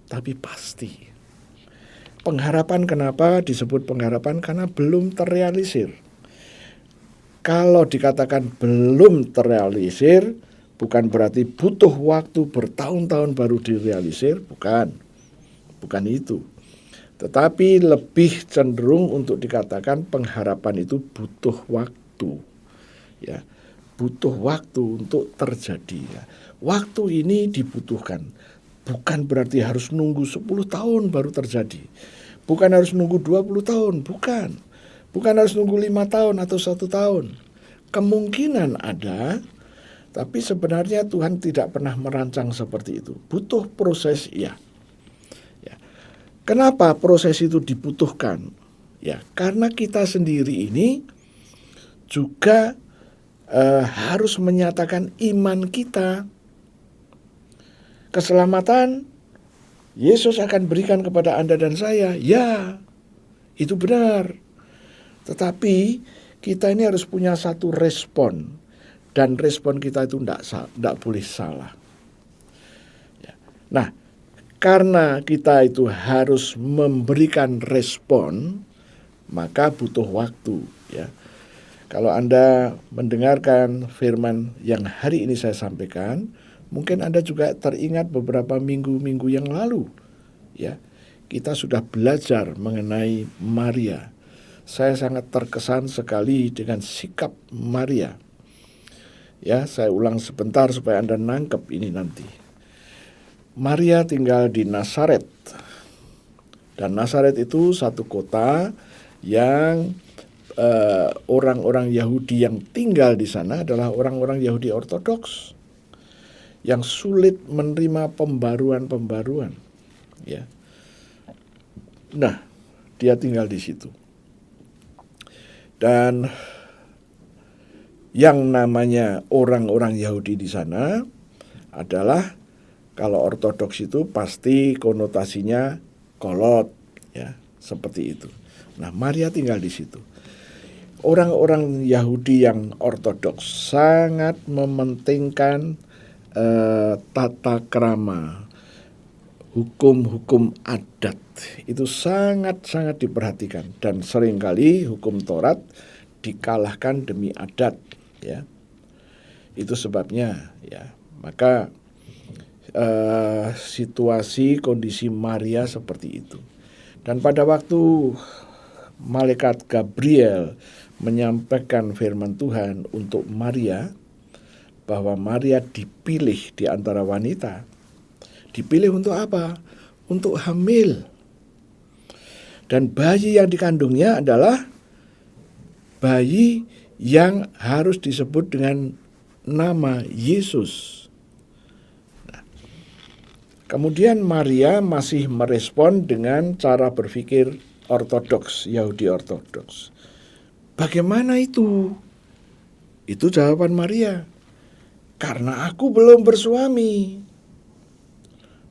tapi pasti. Pengharapan kenapa disebut pengharapan? Karena belum terrealisir. Kalau dikatakan belum terrealisir, bukan berarti butuh waktu bertahun-tahun baru direalisir, bukan. Bukan itu. Tetapi lebih cenderung untuk dikatakan pengharapan itu butuh waktu. Ya, butuh waktu untuk terjadi. Ya. Waktu ini dibutuhkan. Bukan berarti harus nunggu 10 tahun baru terjadi. Bukan harus nunggu 20 tahun, bukan. Bukan harus nunggu 5 tahun atau 1 tahun. Kemungkinan ada, tapi sebenarnya Tuhan tidak pernah merancang seperti itu. Butuh proses, ya. Kenapa proses itu dibutuhkan? Ya, karena kita sendiri ini juga harus menyatakan iman kita. Keselamatan Yesus akan berikan kepada Anda dan saya. Ya, itu benar. Tetapi kita ini harus punya satu respon. Dan respon kita itu tidak boleh salah. Ya. Nah, karena kita itu harus memberikan respon, maka butuh waktu. Ya. Kalau Anda mendengarkan firman yang hari ini saya sampaikan, mungkin Anda juga teringat beberapa minggu-minggu yang lalu. Ya, kita sudah belajar mengenai Maria. Saya sangat terkesan sekali dengan sikap Maria. Ya, saya ulang sebentar supaya Anda nangkep ini nanti. Maria tinggal di Nazaret. Dan Nazaret itu satu kota yang orang-orang Yahudi yang tinggal di sana adalah orang-orang Yahudi Ortodoks yang sulit menerima pembaruan-pembaruan. Ya. Nah, dia tinggal di situ. Dan yang namanya orang-orang Yahudi di sana adalah, kalau Ortodoks itu pasti konotasinya kolot, ya, seperti itu. Nah, Maria tinggal di situ. Orang-orang Yahudi yang Ortodoks sangat mementingkan tata krama, hukum-hukum adat. Itu sangat-sangat diperhatikan. Dan seringkali hukum Taurat dikalahkan demi adat. Ya. Itu sebabnya, ya. Maka situasi kondisi Maria seperti itu. Dan pada waktu malaikat Gabriel menyampaikan firman Tuhan untuk Maria, bahwa Maria dipilih di antara wanita. Dipilih untuk apa? Untuk hamil. Dan bayi yang dikandungnya adalah bayi yang harus disebut dengan nama Yesus. Nah, kemudian Maria masih merespon dengan cara berpikir ortodoks, Yahudi ortodoks. Bagaimana itu? Itu jawaban Maria. Karena aku belum bersuami.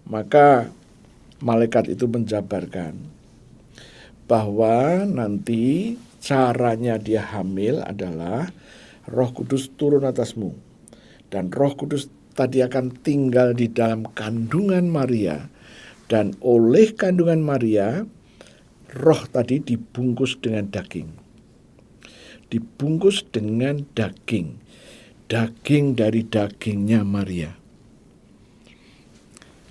Maka malaikat itu menjabarkan bahwa nanti caranya dia hamil adalah Roh Kudus turun atasmu. Dan Roh Kudus tadi akan tinggal di dalam kandungan Maria. Dan oleh kandungan Maria, roh tadi dibungkus dengan daging. Dibungkus dengan daging. Daging dari dagingnya Maria.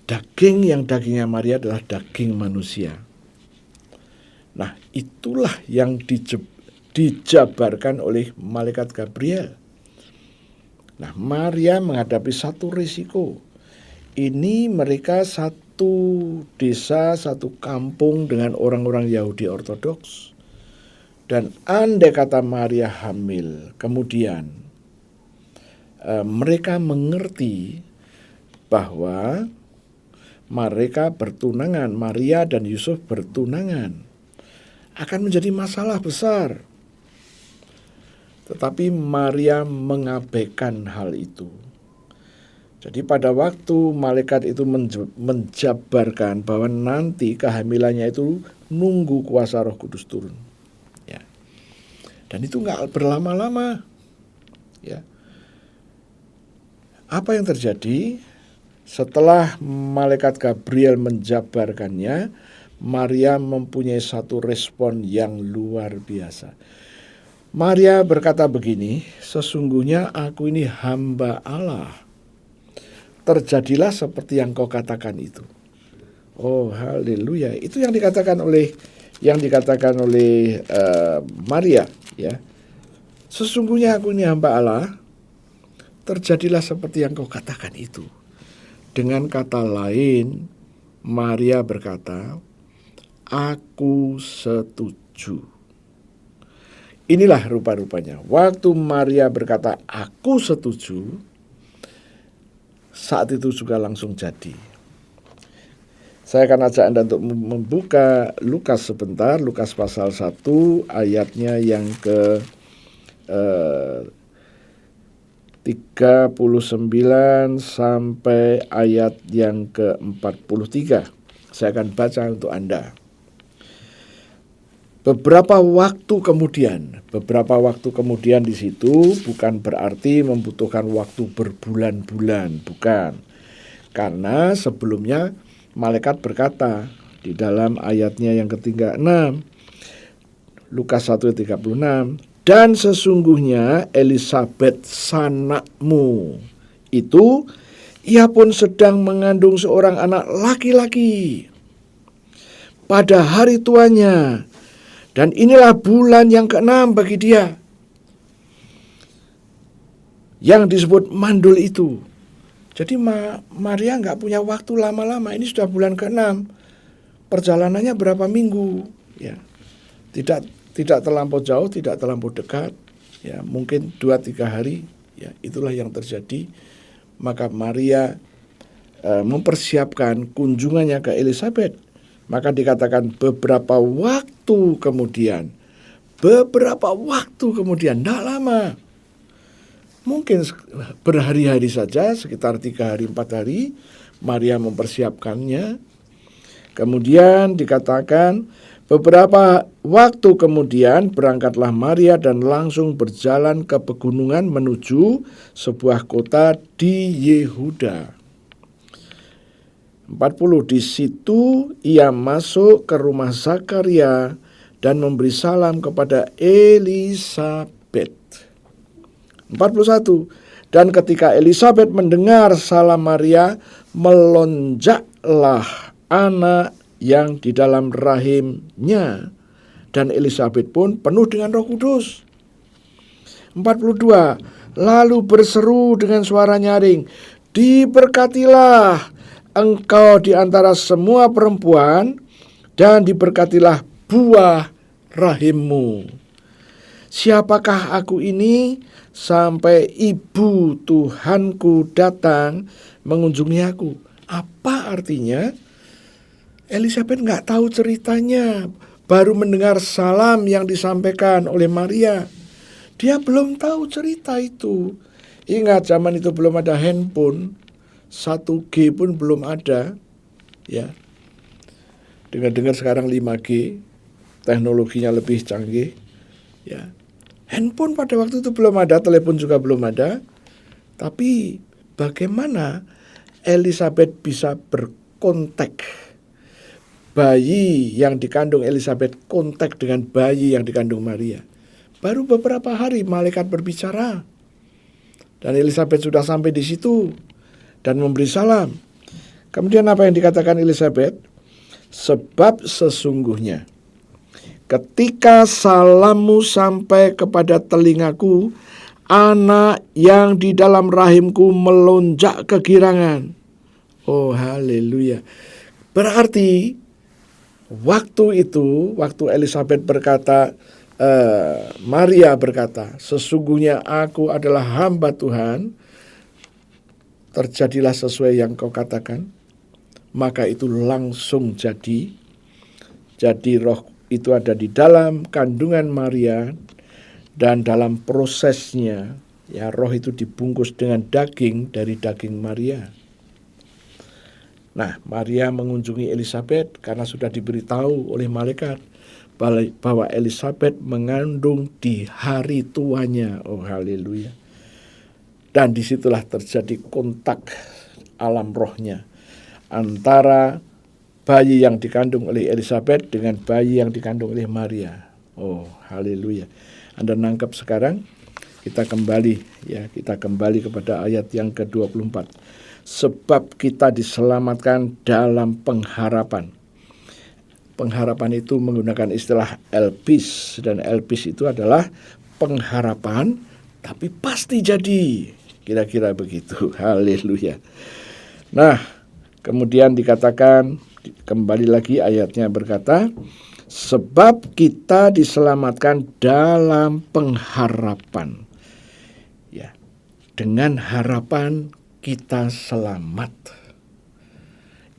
Daging yang dagingnya Maria adalah daging manusia. Nah, itulah yang dijabarkan oleh malaikat Gabriel. Nah, Maria menghadapi satu risiko. Ini mereka satu desa, satu kampung dengan orang-orang Yahudi ortodoks. Dan andai kata Maria hamil, kemudian mereka mengerti bahwa mereka bertunangan, Maria dan Yusuf bertunangan, akan menjadi masalah besar. Tetapi Maria mengabaikan hal itu. Jadi pada waktu malaikat itu menjabarkan bahwa nanti kehamilannya itu nunggu kuasa Roh Kudus turun. Ya. Dan itu nggak berlama-lama. Ya. Apa yang terjadi? Setelah malaikat Gabriel menjabarkannya, Maria mempunyai satu respon yang luar biasa. Maria berkata begini, sesungguhnya aku ini hamba Allah. Terjadilah seperti yang kau katakan itu. Oh, haleluya. Itu yang dikatakan oleh Maria, ya. Sesungguhnya aku ini hamba Allah. Terjadilah seperti yang kau katakan itu. Dengan kata lain, Maria berkata, aku setuju. Inilah rupa-rupanya. Waktu Maria berkata, aku setuju, saat itu juga langsung jadi. Saya akan ajak Anda untuk membuka Lukas sebentar. Lukas pasal 1 ayatnya yang ke 39 sampai ayat yang ke-43. Saya akan baca untuk Anda. Beberapa waktu kemudian di situ bukan berarti membutuhkan waktu berbulan-bulan, bukan. Karena sebelumnya malaikat berkata di dalam ayatnya yang ke-36, Lukas 1:36, dan sesungguhnya Elisabet sanakmu itu, ia pun sedang mengandung seorang anak laki-laki pada hari tuanya. Dan inilah bulan yang ke-6 bagi dia, yang disebut mandul itu. Jadi Maria nggak punya waktu lama-lama. Ini sudah bulan ke-6. Perjalanannya berapa minggu? Ya, tidak terlampau jauh, tidak terlampau dekat. Ya, mungkin 2-3 hari. Ya, itulah yang terjadi. Maka Maria mempersiapkan kunjungannya ke Elisabet. Maka dikatakan beberapa waktu kemudian, tidak lama. Mungkin berhari-hari saja, sekitar 3 hari, 4 hari, Maria mempersiapkannya. Kemudian dikatakan beberapa waktu kemudian berangkatlah Maria dan langsung berjalan ke pegunungan menuju sebuah kota di Yehuda. 40, di situ ia masuk ke rumah Zakaria dan memberi salam kepada Elisabet. 41, dan ketika Elisabet mendengar salam Maria, melonjaklah anak yang di dalam rahimnya, dan Elisabet pun penuh dengan Roh Kudus. 42, lalu berseru dengan suara nyaring, diberkatilah engkau di antara semua perempuan, dan diberkatilah buah rahimmu. siapakah aku ini sampai ibu Tuhanku datang mengunjungi aku? Apa artinya? Elizabeth nggak tahu ceritanya, baru mendengar salam yang disampaikan oleh Maria. Dia belum tahu cerita itu. Ingat, zaman itu belum ada handphone, 1G pun belum ada, ya. Dengar-dengar sekarang 5G, teknologinya lebih canggih, ya. Handphone pada waktu itu belum ada, telepon juga belum ada. Tapi bagaimana Elizabeth bisa berkontak? Bayi yang dikandung Elizabeth kontak dengan bayi yang dikandung Maria. Baru beberapa hari malaikat berbicara. Dan Elizabeth sudah sampai di situ dan memberi salam. Kemudian apa yang dikatakan Elizabeth? Sebab sesungguhnya ketika salammu sampai kepada telingaku, anak yang di dalam rahimku melonjak kegirangan. Oh, haleluya. Berarti waktu itu, waktu Elizabeth berkata, Maria berkata, sesungguhnya aku adalah hamba Tuhan, terjadilah sesuai yang kau katakan. Maka itu langsung jadi. Jadi roh itu ada di dalam kandungan Maria, dan dalam prosesnya, ya, roh itu dibungkus dengan daging dari daging Maria. Nah, Maria mengunjungi Elizabeth karena sudah diberitahu oleh malaikat bahwa Elizabeth mengandung di hari tuanya. Oh, haleluya. Dan disitulah terjadi kontak alam rohnya antara bayi yang dikandung oleh Elizabeth dengan bayi yang dikandung oleh Maria. Oh, haleluya. Anda nangkep sekarang? Kita kembali kepada ayat yang ke-24. Sebab kita diselamatkan dalam pengharapan. Pengharapan itu menggunakan istilah elpis, dan elpis itu adalah pengharapan tapi pasti jadi. Kira-kira begitu. Haleluya. Nah, kemudian dikatakan, kembali lagi ayatnya berkata, sebab kita diselamatkan dalam pengharapan. Ya, dengan harapan kita selamat.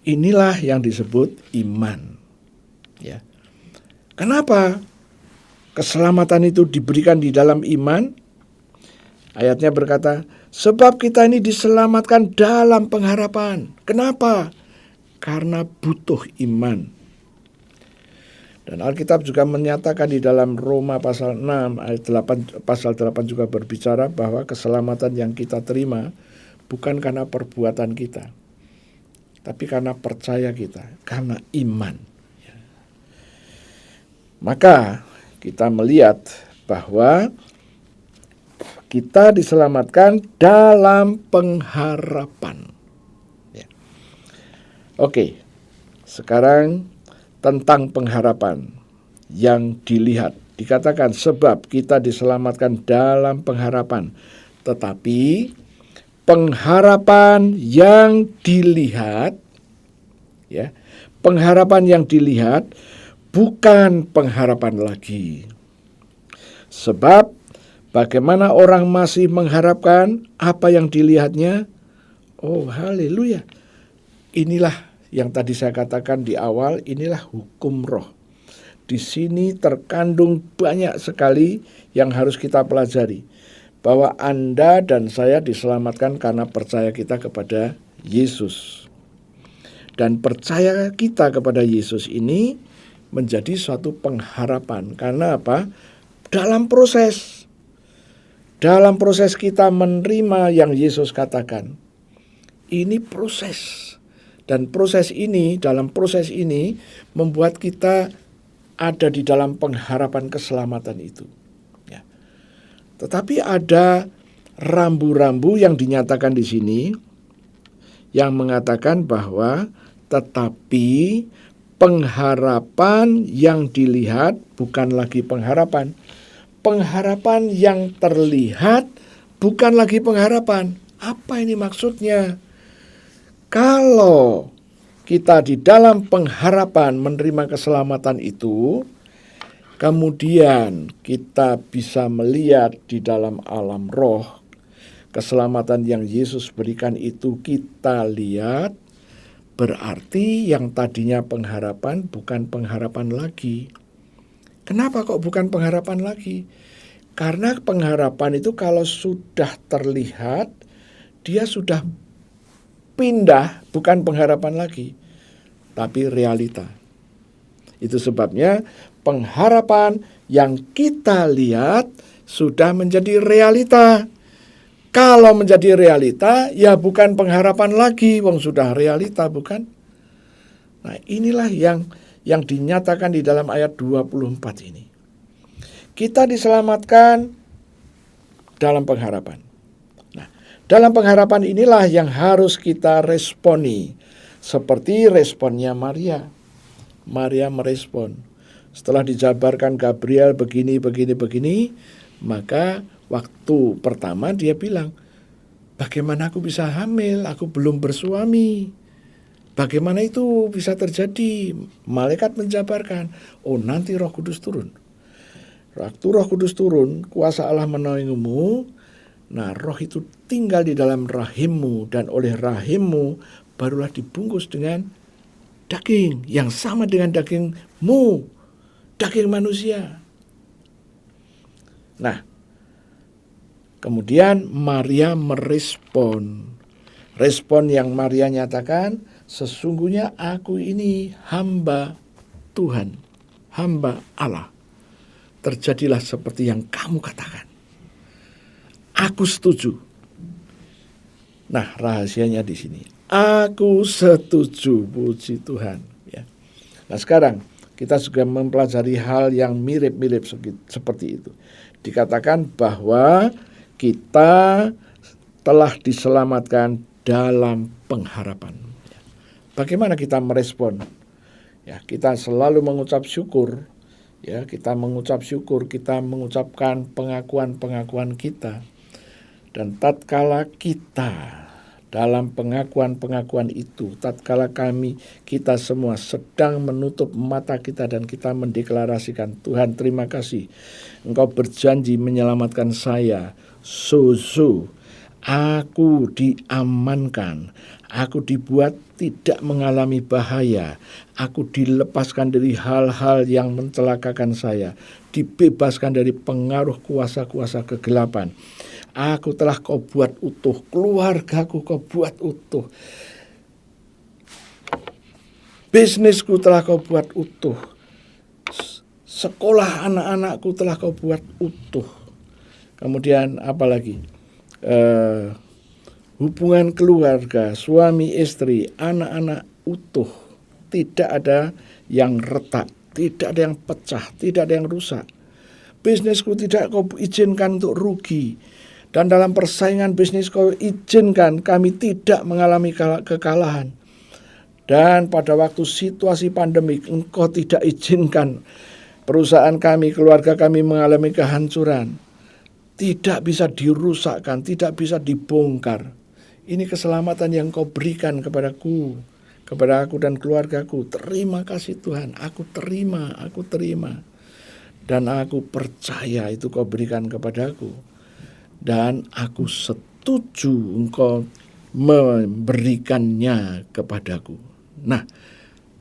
Inilah yang disebut iman. Ya. Kenapa keselamatan itu diberikan di dalam iman? Ayatnya berkata, sebab kita ini diselamatkan dalam pengharapan. Kenapa? Karena butuh iman. Dan Alkitab juga menyatakan di dalam Roma pasal 6 ayat 8, pasal 8 juga berbicara bahwa keselamatan yang kita terima bukan karena perbuatan kita, tapi karena percaya kita, karena iman. Maka kita melihat bahwa kita diselamatkan dalam pengharapan. Ya. Oke, sekarang tentang pengharapan yang dilihat. Dikatakan sebab kita diselamatkan dalam pengharapan. Tetapi pengharapan yang dilihat, ya, pengharapan yang dilihat bukan pengharapan lagi. Sebab bagaimana orang masih mengharapkan apa yang dilihatnya? Oh, haleluya. Inilah yang tadi saya katakan di awal, inilah hukum roh. Di sini terkandung banyak sekali yang harus kita pelajari. Bahwa Anda dan saya diselamatkan karena percaya kita kepada Yesus. Dan percaya kita kepada Yesus ini menjadi suatu pengharapan. Karena apa? Dalam proses kita menerima yang Yesus katakan, ini proses. Dan dalam proses ini membuat kita ada di dalam pengharapan keselamatan itu. Ya. Tetapi ada rambu-rambu yang dinyatakan di sini yang mengatakan bahwa tetapi pengharapan yang dilihat bukan lagi pengharapan. Pengharapan yang terlihat bukan lagi pengharapan. Apa ini maksudnya? Kalau kita di dalam pengharapan menerima keselamatan itu, Kemudian kita bisa melihat di dalam alam roh, keselamatan yang Yesus berikan itu kita lihat, berarti yang tadinya pengharapan bukan pengharapan lagi. Kenapa kok bukan pengharapan lagi? Karena pengharapan itu kalau sudah terlihat, dia sudah pindah, bukan pengharapan lagi, tapi realita. Itu sebabnya pengharapan yang kita lihat sudah menjadi realita. Kalau menjadi realita, ya bukan pengharapan lagi, wong sudah realita, bukan? Nah, inilah yang dinyatakan di dalam ayat 24 ini. Kita diselamatkan dalam pengharapan. Nah, dalam pengharapan inilah yang harus kita responi. Seperti responnya Maria. Maria merespon. Setelah dijabarkan Gabriel begini, maka waktu pertama dia bilang, bagaimana aku bisa hamil? Aku belum bersuami. Bagaimana itu bisa terjadi? Malaikat menjabarkan, oh nanti Roh Kudus turun. Waktu Roh Kudus turun, kuasa Allah menaungimu. Nah, roh itu tinggal di dalam rahimmu, dan oleh rahimmu barulah dibungkus dengan daging yang sama dengan dagingmu, daging manusia. Nah, kemudian Maria merespon. Respon yang Maria nyatakan, sesungguhnya aku ini hamba Tuhan, hamba Allah. Terjadilah seperti yang kamu katakan. Aku setuju. Nah, rahasianya di sini. Aku setuju, puji Tuhan. Ya. Nah, sekarang kita juga mempelajari hal yang mirip-mirip seperti itu. Dikatakan bahwa kita telah diselamatkan dalam pengharapan. Bagaimana kita merespon? Ya, kita selalu mengucap syukur. Ya, kita mengucap syukur, kita mengucapkan pengakuan-pengakuan kita. Dan tatkala kita dalam pengakuan-pengakuan itu, tatkala kita semua sedang menutup mata kita dan kita mendeklarasikan, Tuhan terima kasih, Engkau berjanji menyelamatkan saya, aku diamankan, aku dibuat tidak mengalami bahaya, aku dilepaskan dari hal-hal yang mencelakakan saya, dibebaskan dari pengaruh kuasa-kuasa kegelapan. Aku telah kau buat utuh, keluargaku kau buat utuh, bisnisku telah kau buat utuh, sekolah anak-anakku telah kau buat utuh. Kemudian apa lagi? Hubungan keluarga, suami istri, anak-anak utuh, tidak ada yang retak, tidak ada yang pecah, tidak ada yang rusak. Bisnisku tidak kau izinkan untuk rugi. Dan dalam persaingan bisnis kau izinkan kami tidak mengalami kekalahan. Dan pada waktu situasi pandemik engkau tidak izinkan perusahaan kami, keluarga kami mengalami kehancuran. Tidak bisa dirusakkan, tidak bisa dibongkar. Ini keselamatan yang kau berikan kepadaku, kepada aku dan keluargaku. Terima kasih Tuhan, aku terima. Dan aku percaya itu kau berikan kepadaku. Dan aku setuju engkau memberikannya kepadaku. Nah,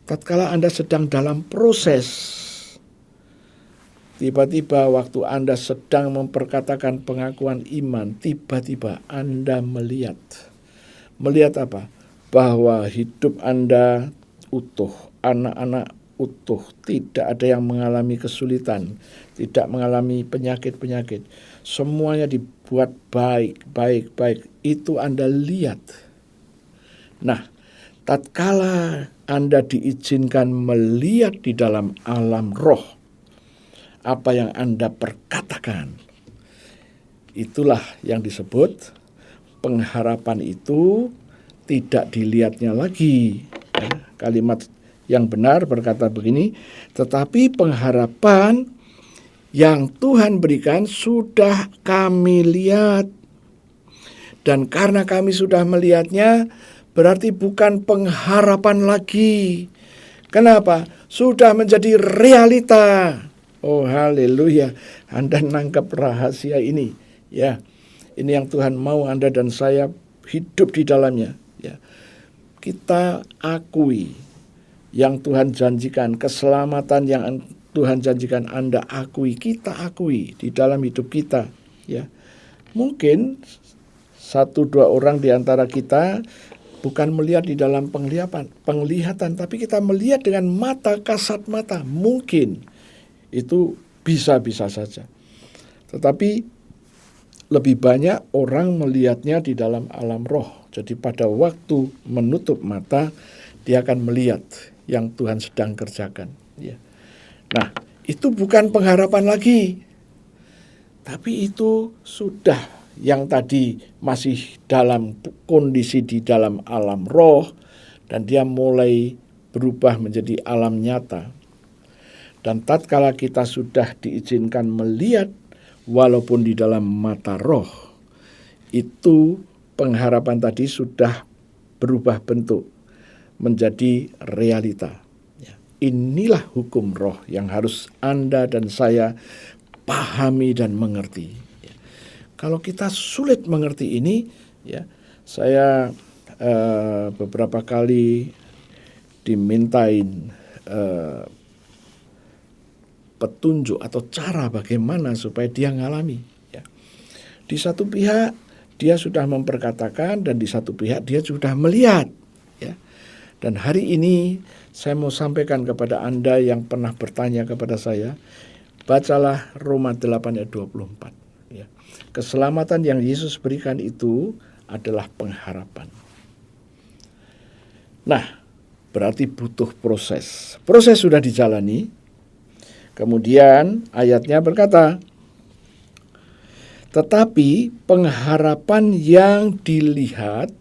tatkala Anda sedang dalam proses, tiba-tiba waktu Anda sedang memperkatakan pengakuan iman, tiba-tiba Anda melihat apa? Bahwa hidup Anda utuh, anak-anak utuh, tidak ada yang mengalami kesulitan, tidak mengalami penyakit-penyakit. Semuanya dibuat baik. Itu Anda lihat. Nah, tatkala Anda diizinkan melihat di dalam alam roh, apa yang Anda perkatakan, itulah yang disebut pengharapan itu tidak dilihatnya lagi. Kalimat yang benar berkata begini, tetapi pengharapan yang Tuhan berikan sudah kami lihat. Dan karena kami sudah melihatnya, berarti bukan pengharapan lagi. Kenapa? Sudah menjadi realita. Oh haleluya, Anda nangkap rahasia ini. Ya, ini yang Tuhan mau Anda dan saya hidup di dalamnya. Ya, kita akui yang Tuhan janjikan, keselamatan yang Tuhan janjikan Anda akui, kita akui di dalam hidup kita. Ya, mungkin 1-2 orang di antara kita bukan melihat di dalam penglihatan, tapi kita melihat dengan mata kasat mata. Mungkin itu bisa-bisa saja. Tetapi lebih banyak orang melihatnya di dalam alam roh. Jadi pada waktu menutup mata, dia akan melihat yang Tuhan sedang kerjakan. Ya. Nah, itu bukan pengharapan lagi. Tapi itu sudah yang tadi masih dalam kondisi di dalam alam roh, dan dia mulai berubah menjadi alam nyata. Dan tatkala kita sudah diizinkan melihat walaupun di dalam mata roh, itu pengharapan tadi sudah berubah bentuk menjadi realita. Inilah hukum roh yang harus Anda dan saya pahami dan mengerti. Kalau kita sulit mengerti ini, ya, saya beberapa kali dimintain petunjuk atau cara bagaimana supaya dia ngalami. Ya. Di satu pihak dia sudah memperkatakan dan di satu pihak dia sudah melihat. Ya. Dan hari ini saya mau sampaikan kepada Anda yang pernah bertanya kepada saya, bacalah Roma 8 ayat 24. Ya. Keselamatan yang Yesus berikan itu adalah pengharapan. Nah, berarti butuh proses. Proses sudah dijalani. Kemudian ayatnya berkata, tetapi pengharapan yang dilihat,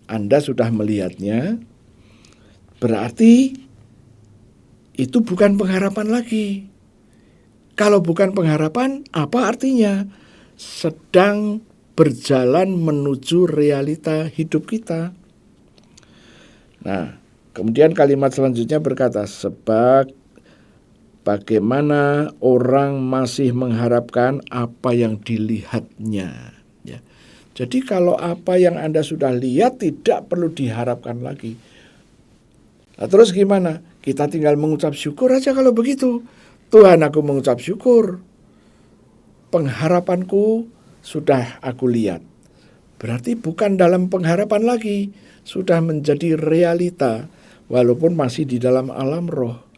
Anda sudah melihatnya, berarti itu bukan pengharapan lagi. Kalau bukan pengharapan, apa artinya? Sedang berjalan menuju realita hidup kita. Nah, kemudian kalimat selanjutnya berkata, sebab bagaimana orang masih mengharapkan apa yang dilihatnya. Ya. Jadi kalau apa yang Anda sudah lihat tidak perlu diharapkan lagi. Nah, terus gimana? Kita tinggal mengucap syukur aja kalau begitu. Tuhan, aku mengucap syukur. Pengharapanku sudah aku lihat. Berarti bukan dalam pengharapan lagi. Sudah menjadi realita. Walaupun masih di dalam alam roh.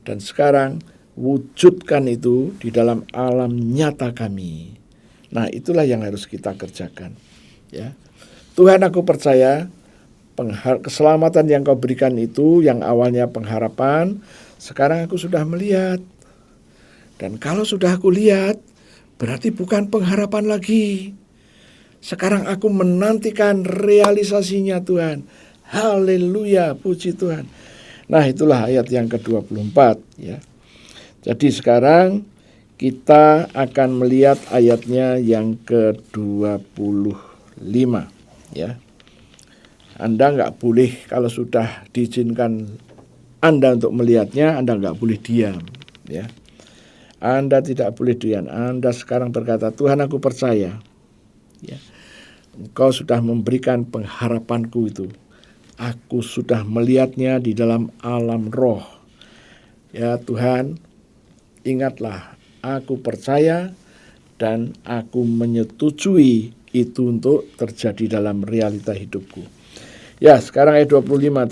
Dan sekarang wujudkan itu di dalam alam nyata kami. Nah, itulah yang harus kita kerjakan. Ya, Tuhan, aku percaya keselamatan yang kau berikan itu yang awalnya pengharapan, sekarang aku sudah melihat. Dan kalau sudah aku lihat, berarti bukan pengharapan lagi. Sekarang aku menantikan realisasinya, Tuhan. Haleluya, puji Tuhan. Nah, itulah ayat yang ke-24, ya. Jadi sekarang kita akan melihat ayatnya yang ke-25, ya. Anda nggak boleh, kalau sudah diizinkan Anda untuk melihatnya, Anda nggak boleh diam, ya. Anda tidak boleh diam. Anda sekarang berkata, Tuhan, aku percaya, ya, Engkau sudah memberikan pengharapanku itu. Aku sudah melihatnya di dalam alam roh. Ya Tuhan, ingatlah, aku percaya dan aku menyetujui itu untuk terjadi dalam realita hidupku. Ya, sekarang ayat 25.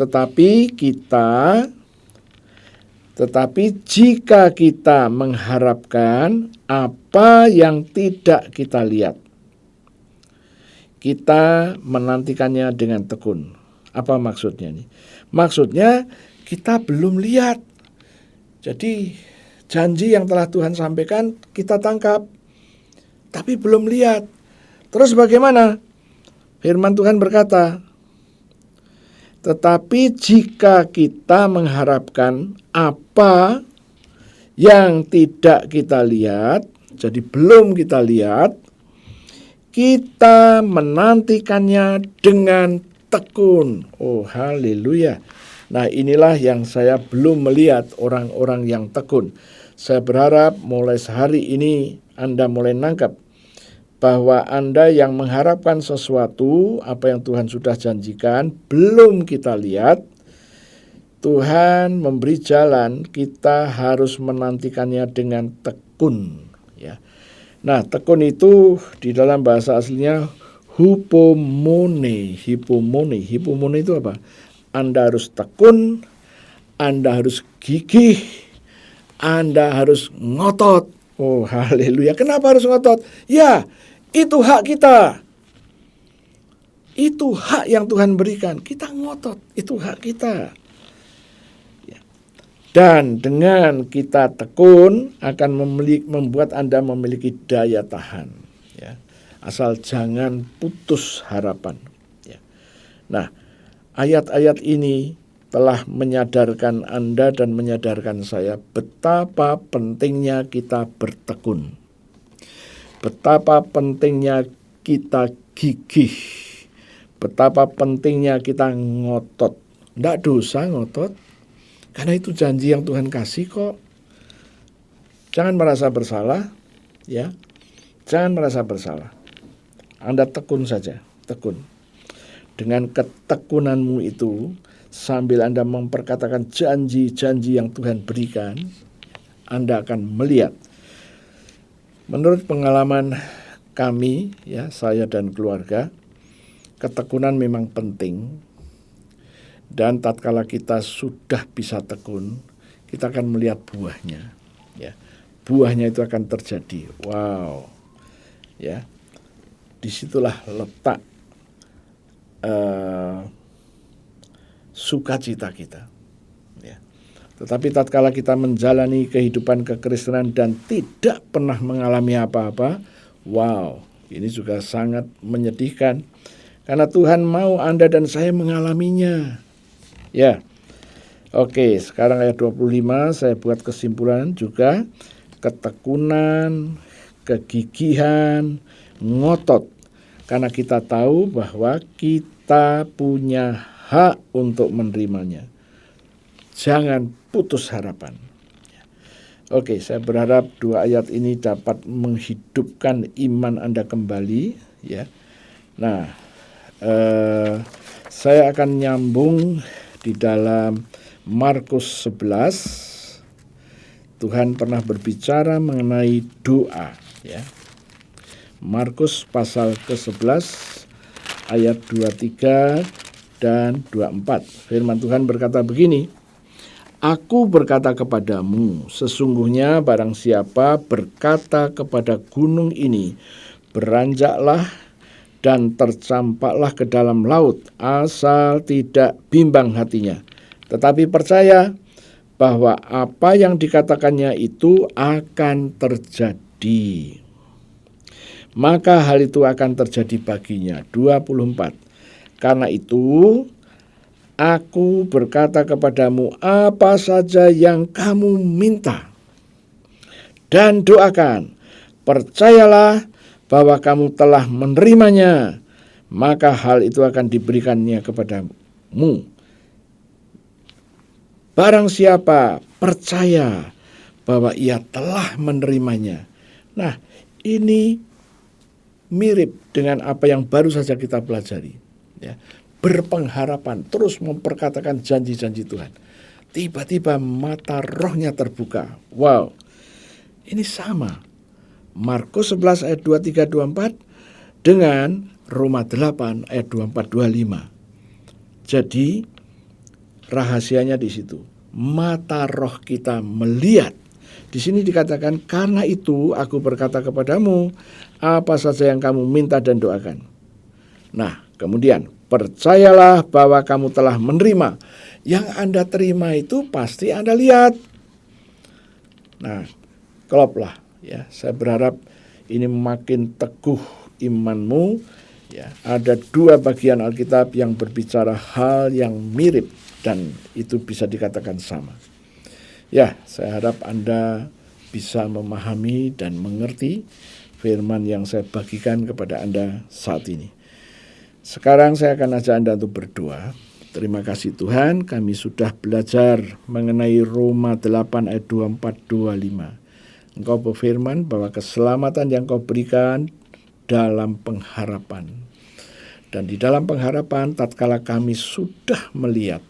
Tetapi jika kita mengharapkan apa yang tidak kita lihat, kita menantikannya dengan tekun. Apa maksudnya nih? Maksudnya kita belum lihat. Jadi janji yang telah Tuhan sampaikan kita tangkap, tapi belum lihat. Terus bagaimana? Firman Tuhan berkata, tetapi jika kita mengharapkan apa yang tidak kita lihat, jadi belum kita lihat, kita menantikannya dengan tekun. Oh haleluya. Nah, inilah yang saya belum melihat, orang-orang yang tekun. Saya berharap mulai sehari ini Anda mulai nangkap bahwa Anda yang mengharapkan sesuatu, apa yang Tuhan sudah janjikan, belum kita lihat, Tuhan memberi jalan, kita harus menantikannya dengan tekun. Ya. Nah, tekun itu di dalam bahasa aslinya hupomone. Hipomone itu apa? Anda harus tekun, Anda harus gigih, Anda harus ngotot. Oh, haleluya. Kenapa harus ngotot? Ya, itu hak kita. Itu hak yang Tuhan berikan. Kita ngotot, itu hak kita. Dan dengan kita tekun akan membuat Anda memiliki daya tahan. Ya. Asal jangan putus harapan. Ya. Nah, ayat-ayat ini telah menyadarkan Anda dan menyadarkan saya betapa pentingnya kita bertekun. Betapa pentingnya kita gigih. Betapa pentingnya kita ngotot. Tidak dosa ngotot. Karena itu janji yang Tuhan kasih kok. Jangan merasa bersalah, ya. Jangan merasa bersalah. Anda tekun saja, tekun. Dengan ketekunanmu itu, sambil Anda memperkatakan janji-janji yang Tuhan berikan, Anda akan melihat. Menurut pengalaman kami, ya, saya dan keluarga, ketekunan memang penting. Dan tatkala kita sudah bisa tekun, kita akan melihat buahnya. Ya, buahnya itu akan terjadi. Wow, ya, disitulah letak sukacita kita. Ya. Tetapi tatkala kita menjalani kehidupan kekristenan dan tidak pernah mengalami apa-apa, wow, ini juga sangat menyedihkan. Karena Tuhan mau Anda dan saya mengalaminya. Ya, oke, sekarang ayat 25 saya buat kesimpulan juga. Ketekunan, kegigihan, ngotot. Karena kita tahu bahwa kita punya hak untuk menerimanya. Jangan putus harapan. Oke, saya berharap dua ayat ini dapat menghidupkan iman Anda kembali. Ya, nah, saya akan nyambung. Di dalam Markus 11, Tuhan pernah berbicara mengenai doa. Ya. Markus pasal ke-11 ayat 23 dan 24. Firman Tuhan berkata begini, Aku berkata kepadamu, sesungguhnya barang siapa berkata kepada gunung ini, beranjaklah dan tercampaklah ke dalam laut, asal tidak bimbang hatinya, tetapi percaya bahwa apa yang dikatakannya itu akan terjadi, maka hal itu akan terjadi baginya. 24. Karena itu aku berkata kepadamu, apa saja yang kamu minta dan doakan, percayalah bahwa kamu telah menerimanya, maka hal itu akan diberikannya kepadamu. Barang siapa percaya bahwa ia telah menerimanya. Nah, ini mirip dengan apa yang baru saja kita pelajari. Ya, berpengharapan, terus memperkatakan janji-janji Tuhan. Tiba-tiba mata rohnya terbuka. Wow, ini sama. Markus 11 ayat 23-24 dengan Roma 8 ayat 24-25. Jadi rahasianya di situ. Mata roh kita melihat. Di sini dikatakan, karena itu aku berkata kepadamu, apa saja yang kamu minta dan doakan. Nah, kemudian percayalah bahwa kamu telah menerima. Yang Anda terima itu pasti Anda lihat. Nah, kloplah. Ya, saya berharap ini makin teguh imanmu. Ya, ada dua bagian Alkitab yang berbicara hal yang mirip dan itu bisa dikatakan sama. Ya, saya harap Anda bisa memahami dan mengerti firman yang saya bagikan kepada Anda saat ini. Sekarang saya akan ajak Anda untuk berdoa. Terima kasih Tuhan, kami sudah belajar mengenai Roma 8 ayat 24-25. Engkau berfirman bahwa keselamatan yang kau berikan dalam pengharapan. Dan di dalam pengharapan, tatkala kami sudah melihat,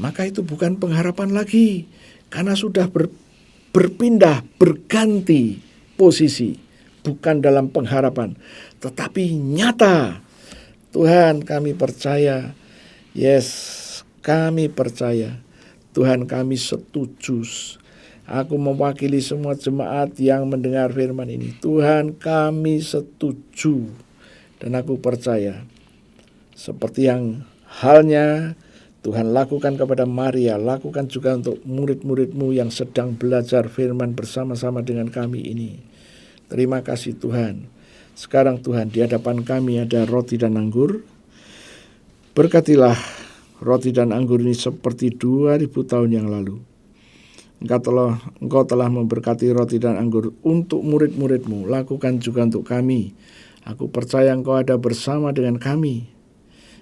maka itu bukan pengharapan lagi, karena sudah berpindah, berganti posisi. Bukan dalam pengharapan, tetapi nyata. Tuhan, kami percaya. Yes, kami percaya. Tuhan, kami setuju. Aku mewakili semua jemaat yang mendengar firman ini. Tuhan, kami setuju. Dan aku percaya, seperti yang halnya Tuhan lakukan kepada Maria, lakukan juga untuk murid-murid-Mu yang sedang belajar firman bersama-sama dengan kami ini. Terima kasih Tuhan. Sekarang Tuhan, di hadapan kami ada roti dan anggur. Berkatilah roti dan anggur ini seperti 2000 tahun yang lalu. Engkau telah memberkati roti dan anggur untuk murid-murid-Mu. Lakukan juga untuk kami. Aku percaya Engkau ada bersama dengan kami.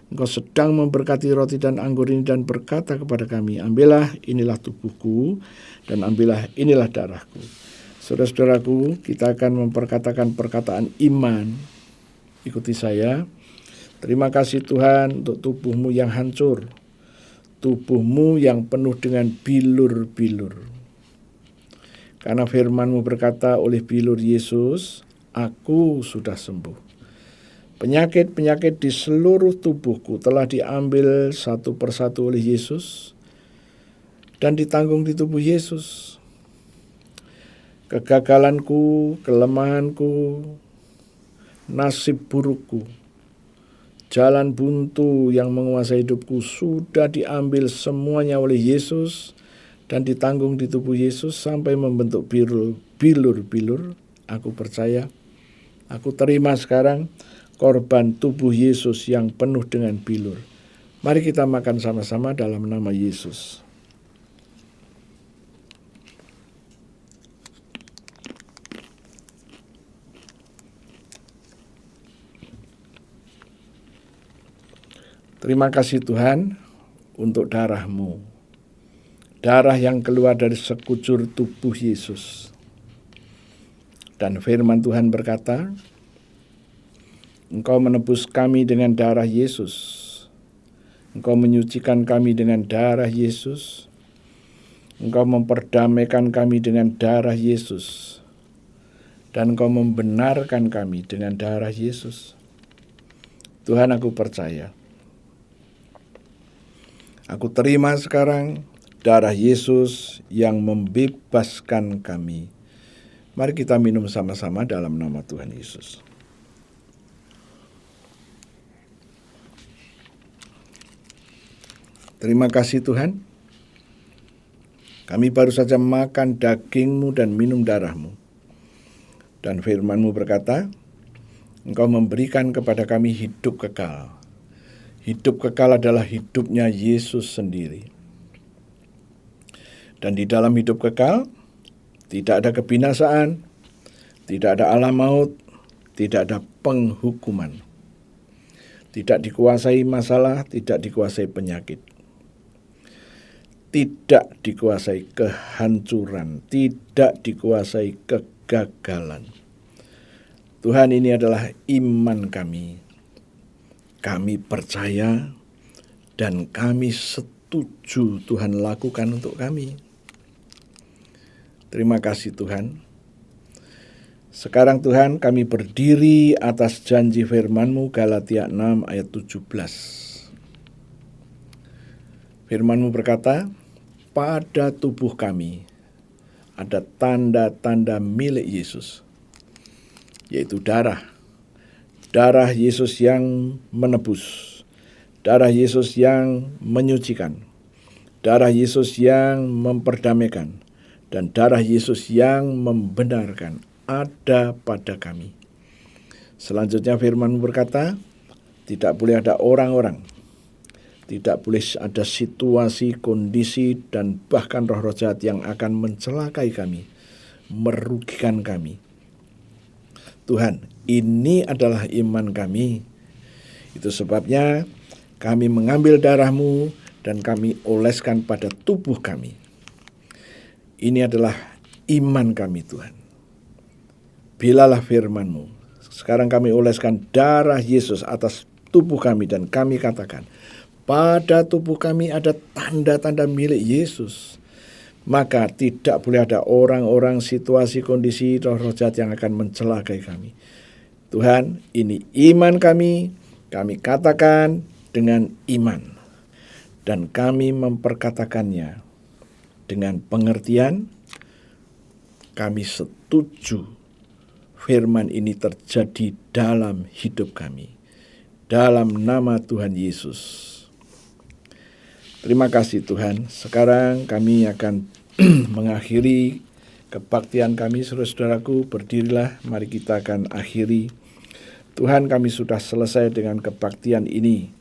Engkau sedang memberkati roti dan anggur ini dan berkata kepada kami, ambillah inilah tubuhku dan ambillah inilah darahku. Saudara-saudaraku, kita akan memperkatakan perkataan iman. Ikuti saya. Terima kasih Tuhan untuk tubuh-Mu yang hancur. Tubuh-Mu yang penuh dengan bilur-bilur. Karena firman-Mu berkata, oleh bilur Yesus, aku sudah sembuh. Penyakit-penyakit di seluruh tubuhku telah diambil satu persatu oleh Yesus dan ditanggung di tubuh Yesus. Kegagalanku, kelemahanku, nasib burukku, jalan buntu yang menguasai hidupku sudah diambil semuanya oleh Yesus dan ditanggung di tubuh Yesus sampai membentuk bilur-bilur. Aku percaya, aku terima sekarang korban tubuh Yesus yang penuh dengan bilur. Mari kita makan sama-sama dalam nama Yesus. Terima kasih Tuhan untuk darah-Mu. Darah yang keluar dari sekujur tubuh Yesus. Dan firman Tuhan berkata, Engkau menebus kami dengan darah Yesus. Engkau menyucikan kami dengan darah Yesus. Engkau memperdamaikan kami dengan darah Yesus. Dan Engkau membenarkan kami dengan darah Yesus. Tuhan, aku percaya. Aku terima sekarang darah Yesus yang membebaskan kami. Mari kita minum sama-sama dalam nama Tuhan Yesus. Terima kasih Tuhan. Kami baru saja makan daging-Mu dan minum darah-Mu. Dan firman-Mu berkata, Engkau memberikan kepada kami hidup kekal. Hidup kekal adalah hidupnya Yesus sendiri. Dan di dalam hidup kekal, tidak ada kebinasaan, tidak ada alam maut, tidak ada penghukuman. Tidak dikuasai masalah, tidak dikuasai penyakit. Tidak dikuasai kehancuran, tidak dikuasai kegagalan. Tuhan, ini adalah iman kami. Kami percaya dan kami setuju Tuhan lakukan untuk kami. Terima kasih Tuhan. Sekarang Tuhan, kami berdiri atas janji firman-Mu Galatia 6 ayat 17. Firman-Mu berkata, pada tubuh kami ada tanda-tanda milik Yesus, yaitu darah. Darah Yesus yang menebus, darah Yesus yang menyucikan, darah Yesus yang memperdamaikan, dan darah Yesus yang membenarkan ada pada kami. Selanjutnya firman-Mu berkata, tidak boleh ada orang-orang, tidak boleh ada situasi, kondisi, dan bahkan roh-roh jahat yang akan mencelakai kami, merugikan kami. Tuhan, ini adalah iman kami. Itu sebabnya kami mengambil darah-Mu dan kami oleskan pada tubuh kami. Ini adalah iman kami, Tuhan. Bilalah firman-Mu. Sekarang kami oleskan darah Yesus atas tubuh kami dan kami katakan, pada tubuh kami ada tanda-tanda milik Yesus. Maka tidak boleh ada orang-orang, situasi, kondisi, roh-roh jahat yang akan mencelakai kami. Tuhan, ini iman kami katakan dengan iman. Dan kami memperkatakannya dengan pengertian, kami setuju firman ini terjadi dalam hidup kami. Dalam nama Tuhan Yesus. Terima kasih Tuhan. Sekarang kami akan mengakhiri kebaktian kami, saudara-saudaraku. Berdirilah, mari kita akan akhiri. Tuhan, kami sudah selesai dengan kebaktian ini.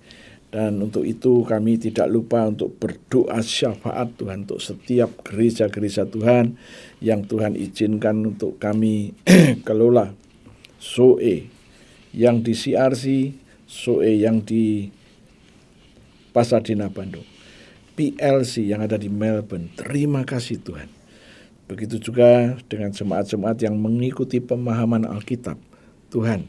Dan untuk itu kami tidak lupa untuk berdoa syafaat Tuhan untuk setiap gereja-gereja Tuhan yang Tuhan izinkan untuk kami kelola. SOE yang di CRC, SOE yang di Pasadena, Bandung, PLC yang ada di Melbourne. Terima kasih Tuhan. Begitu juga dengan jemaat-jemaat yang mengikuti pemahaman Alkitab. Tuhan,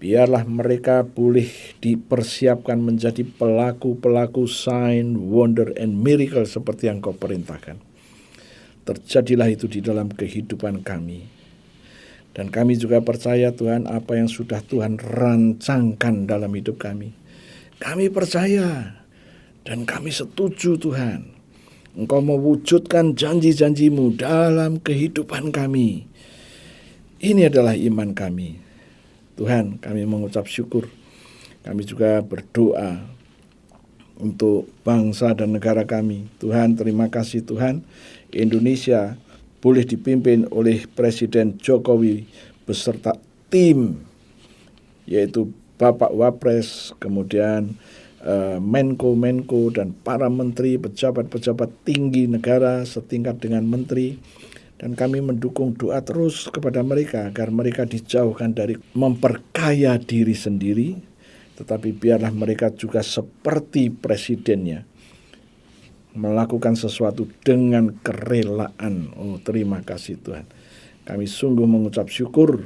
biarlah mereka boleh dipersiapkan menjadi pelaku-pelaku sign, wonder, and miracle seperti yang Kau perintahkan. Terjadilah itu di dalam kehidupan kami. Dan kami juga percaya Tuhan apa yang sudah Tuhan rancangkan dalam hidup kami. Kami percaya dan kami setuju Tuhan. Engkau mewujudkan janji-janji-Mu dalam kehidupan kami. Ini adalah iman kami. Tuhan, kami mengucap syukur. Kami juga berdoa untuk bangsa dan negara kami. Tuhan, terima kasih Tuhan. Indonesia boleh dipimpin oleh Presiden Jokowi beserta tim, yaitu Bapak Wapres, kemudian Menko dan para menteri, pejabat-pejabat tinggi negara setingkat dengan menteri. Dan kami mendukung doa terus kepada mereka agar mereka dijauhkan dari memperkaya diri sendiri, tetapi biarlah mereka juga seperti presidennya, melakukan sesuatu dengan kerelaan. Oh, terima kasih Tuhan. Kami sungguh mengucap syukur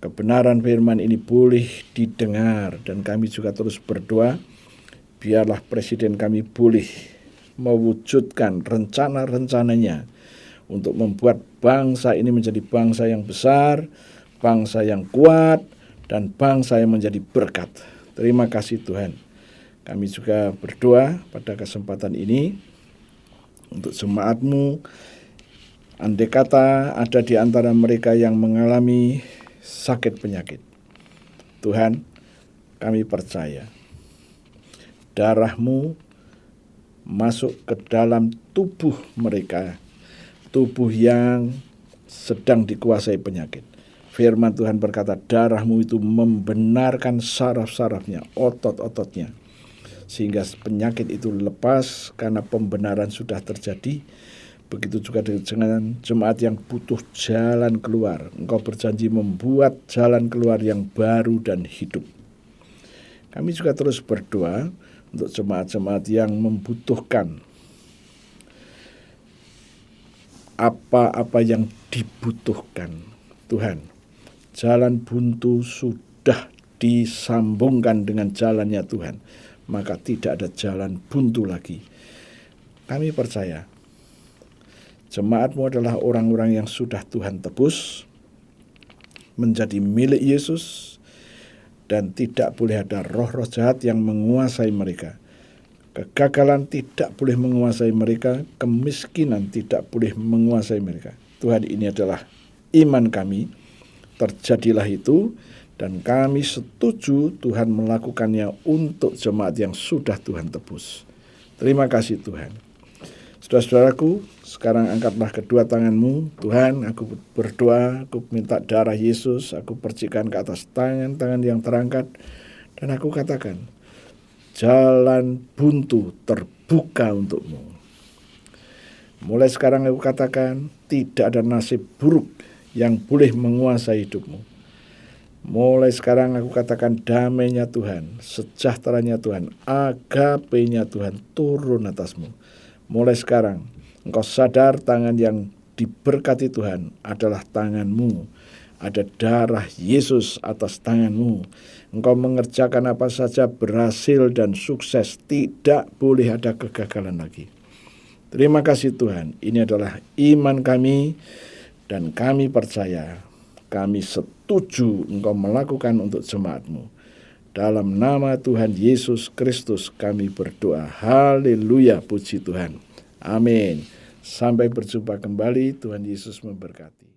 kebenaran firman ini boleh didengar, dan kami juga terus berdoa biarlah presiden kami boleh mewujudkan rencana-rencananya untuk membuat bangsa ini menjadi bangsa yang besar, bangsa yang kuat, dan bangsa yang menjadi berkat. Terima kasih Tuhan. Kami juga berdoa pada kesempatan ini untuk jemaat-Mu. Andai kata ada di antara mereka yang mengalami sakit penyakit, Tuhan, kami percaya darah-Mu masuk ke dalam tubuh mereka, tubuh yang sedang dikuasai penyakit. Firman Tuhan berkata, darah-Mu itu membenarkan saraf-sarafnya, otot-ototnya, sehingga penyakit itu lepas karena pembenaran sudah terjadi. Begitu juga dengan jemaat yang butuh jalan keluar. Engkau berjanji membuat jalan keluar yang baru dan hidup. Kami juga terus berdoa untuk jemaat-jemaat yang membutuhkan apa-apa yang dibutuhkan. Tuhan, jalan buntu sudah disambungkan dengan jalannya Tuhan, maka tidak ada jalan buntu lagi. Kami percaya jemaat-Mu adalah orang-orang yang sudah Tuhan tebus menjadi milik Yesus, dan tidak boleh ada roh-roh jahat yang menguasai mereka. Kegagalan tidak boleh menguasai mereka, kemiskinan tidak boleh menguasai mereka. Tuhan, ini adalah iman kami. Terjadilah itu, dan kami setuju Tuhan melakukannya untuk jemaat yang sudah Tuhan tebus. Terima kasih Tuhan. Saudara-saudaraku, sekarang angkatlah kedua tanganmu. Tuhan, aku berdoa, aku minta darah Yesus, aku percikan ke atas tangan-tangan yang terangkat, dan aku katakan, jalan buntu terbuka untukmu. Mulai sekarang aku katakan, tidak ada nasib buruk yang boleh menguasai hidupmu. Mulai sekarang aku katakan damainya Tuhan, sejahteranya Tuhan, agapenya Tuhan turun atasmu. Mulai sekarang engkau sadar tangan yang diberkati Tuhan adalah tanganmu. Ada darah Yesus atas tanganmu. Engkau mengerjakan apa saja berhasil dan sukses. Tidak boleh ada kegagalan lagi. Terima kasih Tuhan. Ini adalah iman kami dan kami percaya. Kami setuju engkau melakukan untuk jemaatmu. Dalam nama Tuhan Yesus Kristus kami berdoa. Haleluya, puji Tuhan. Amin. Sampai berjumpa kembali. Tuhan Yesus memberkati.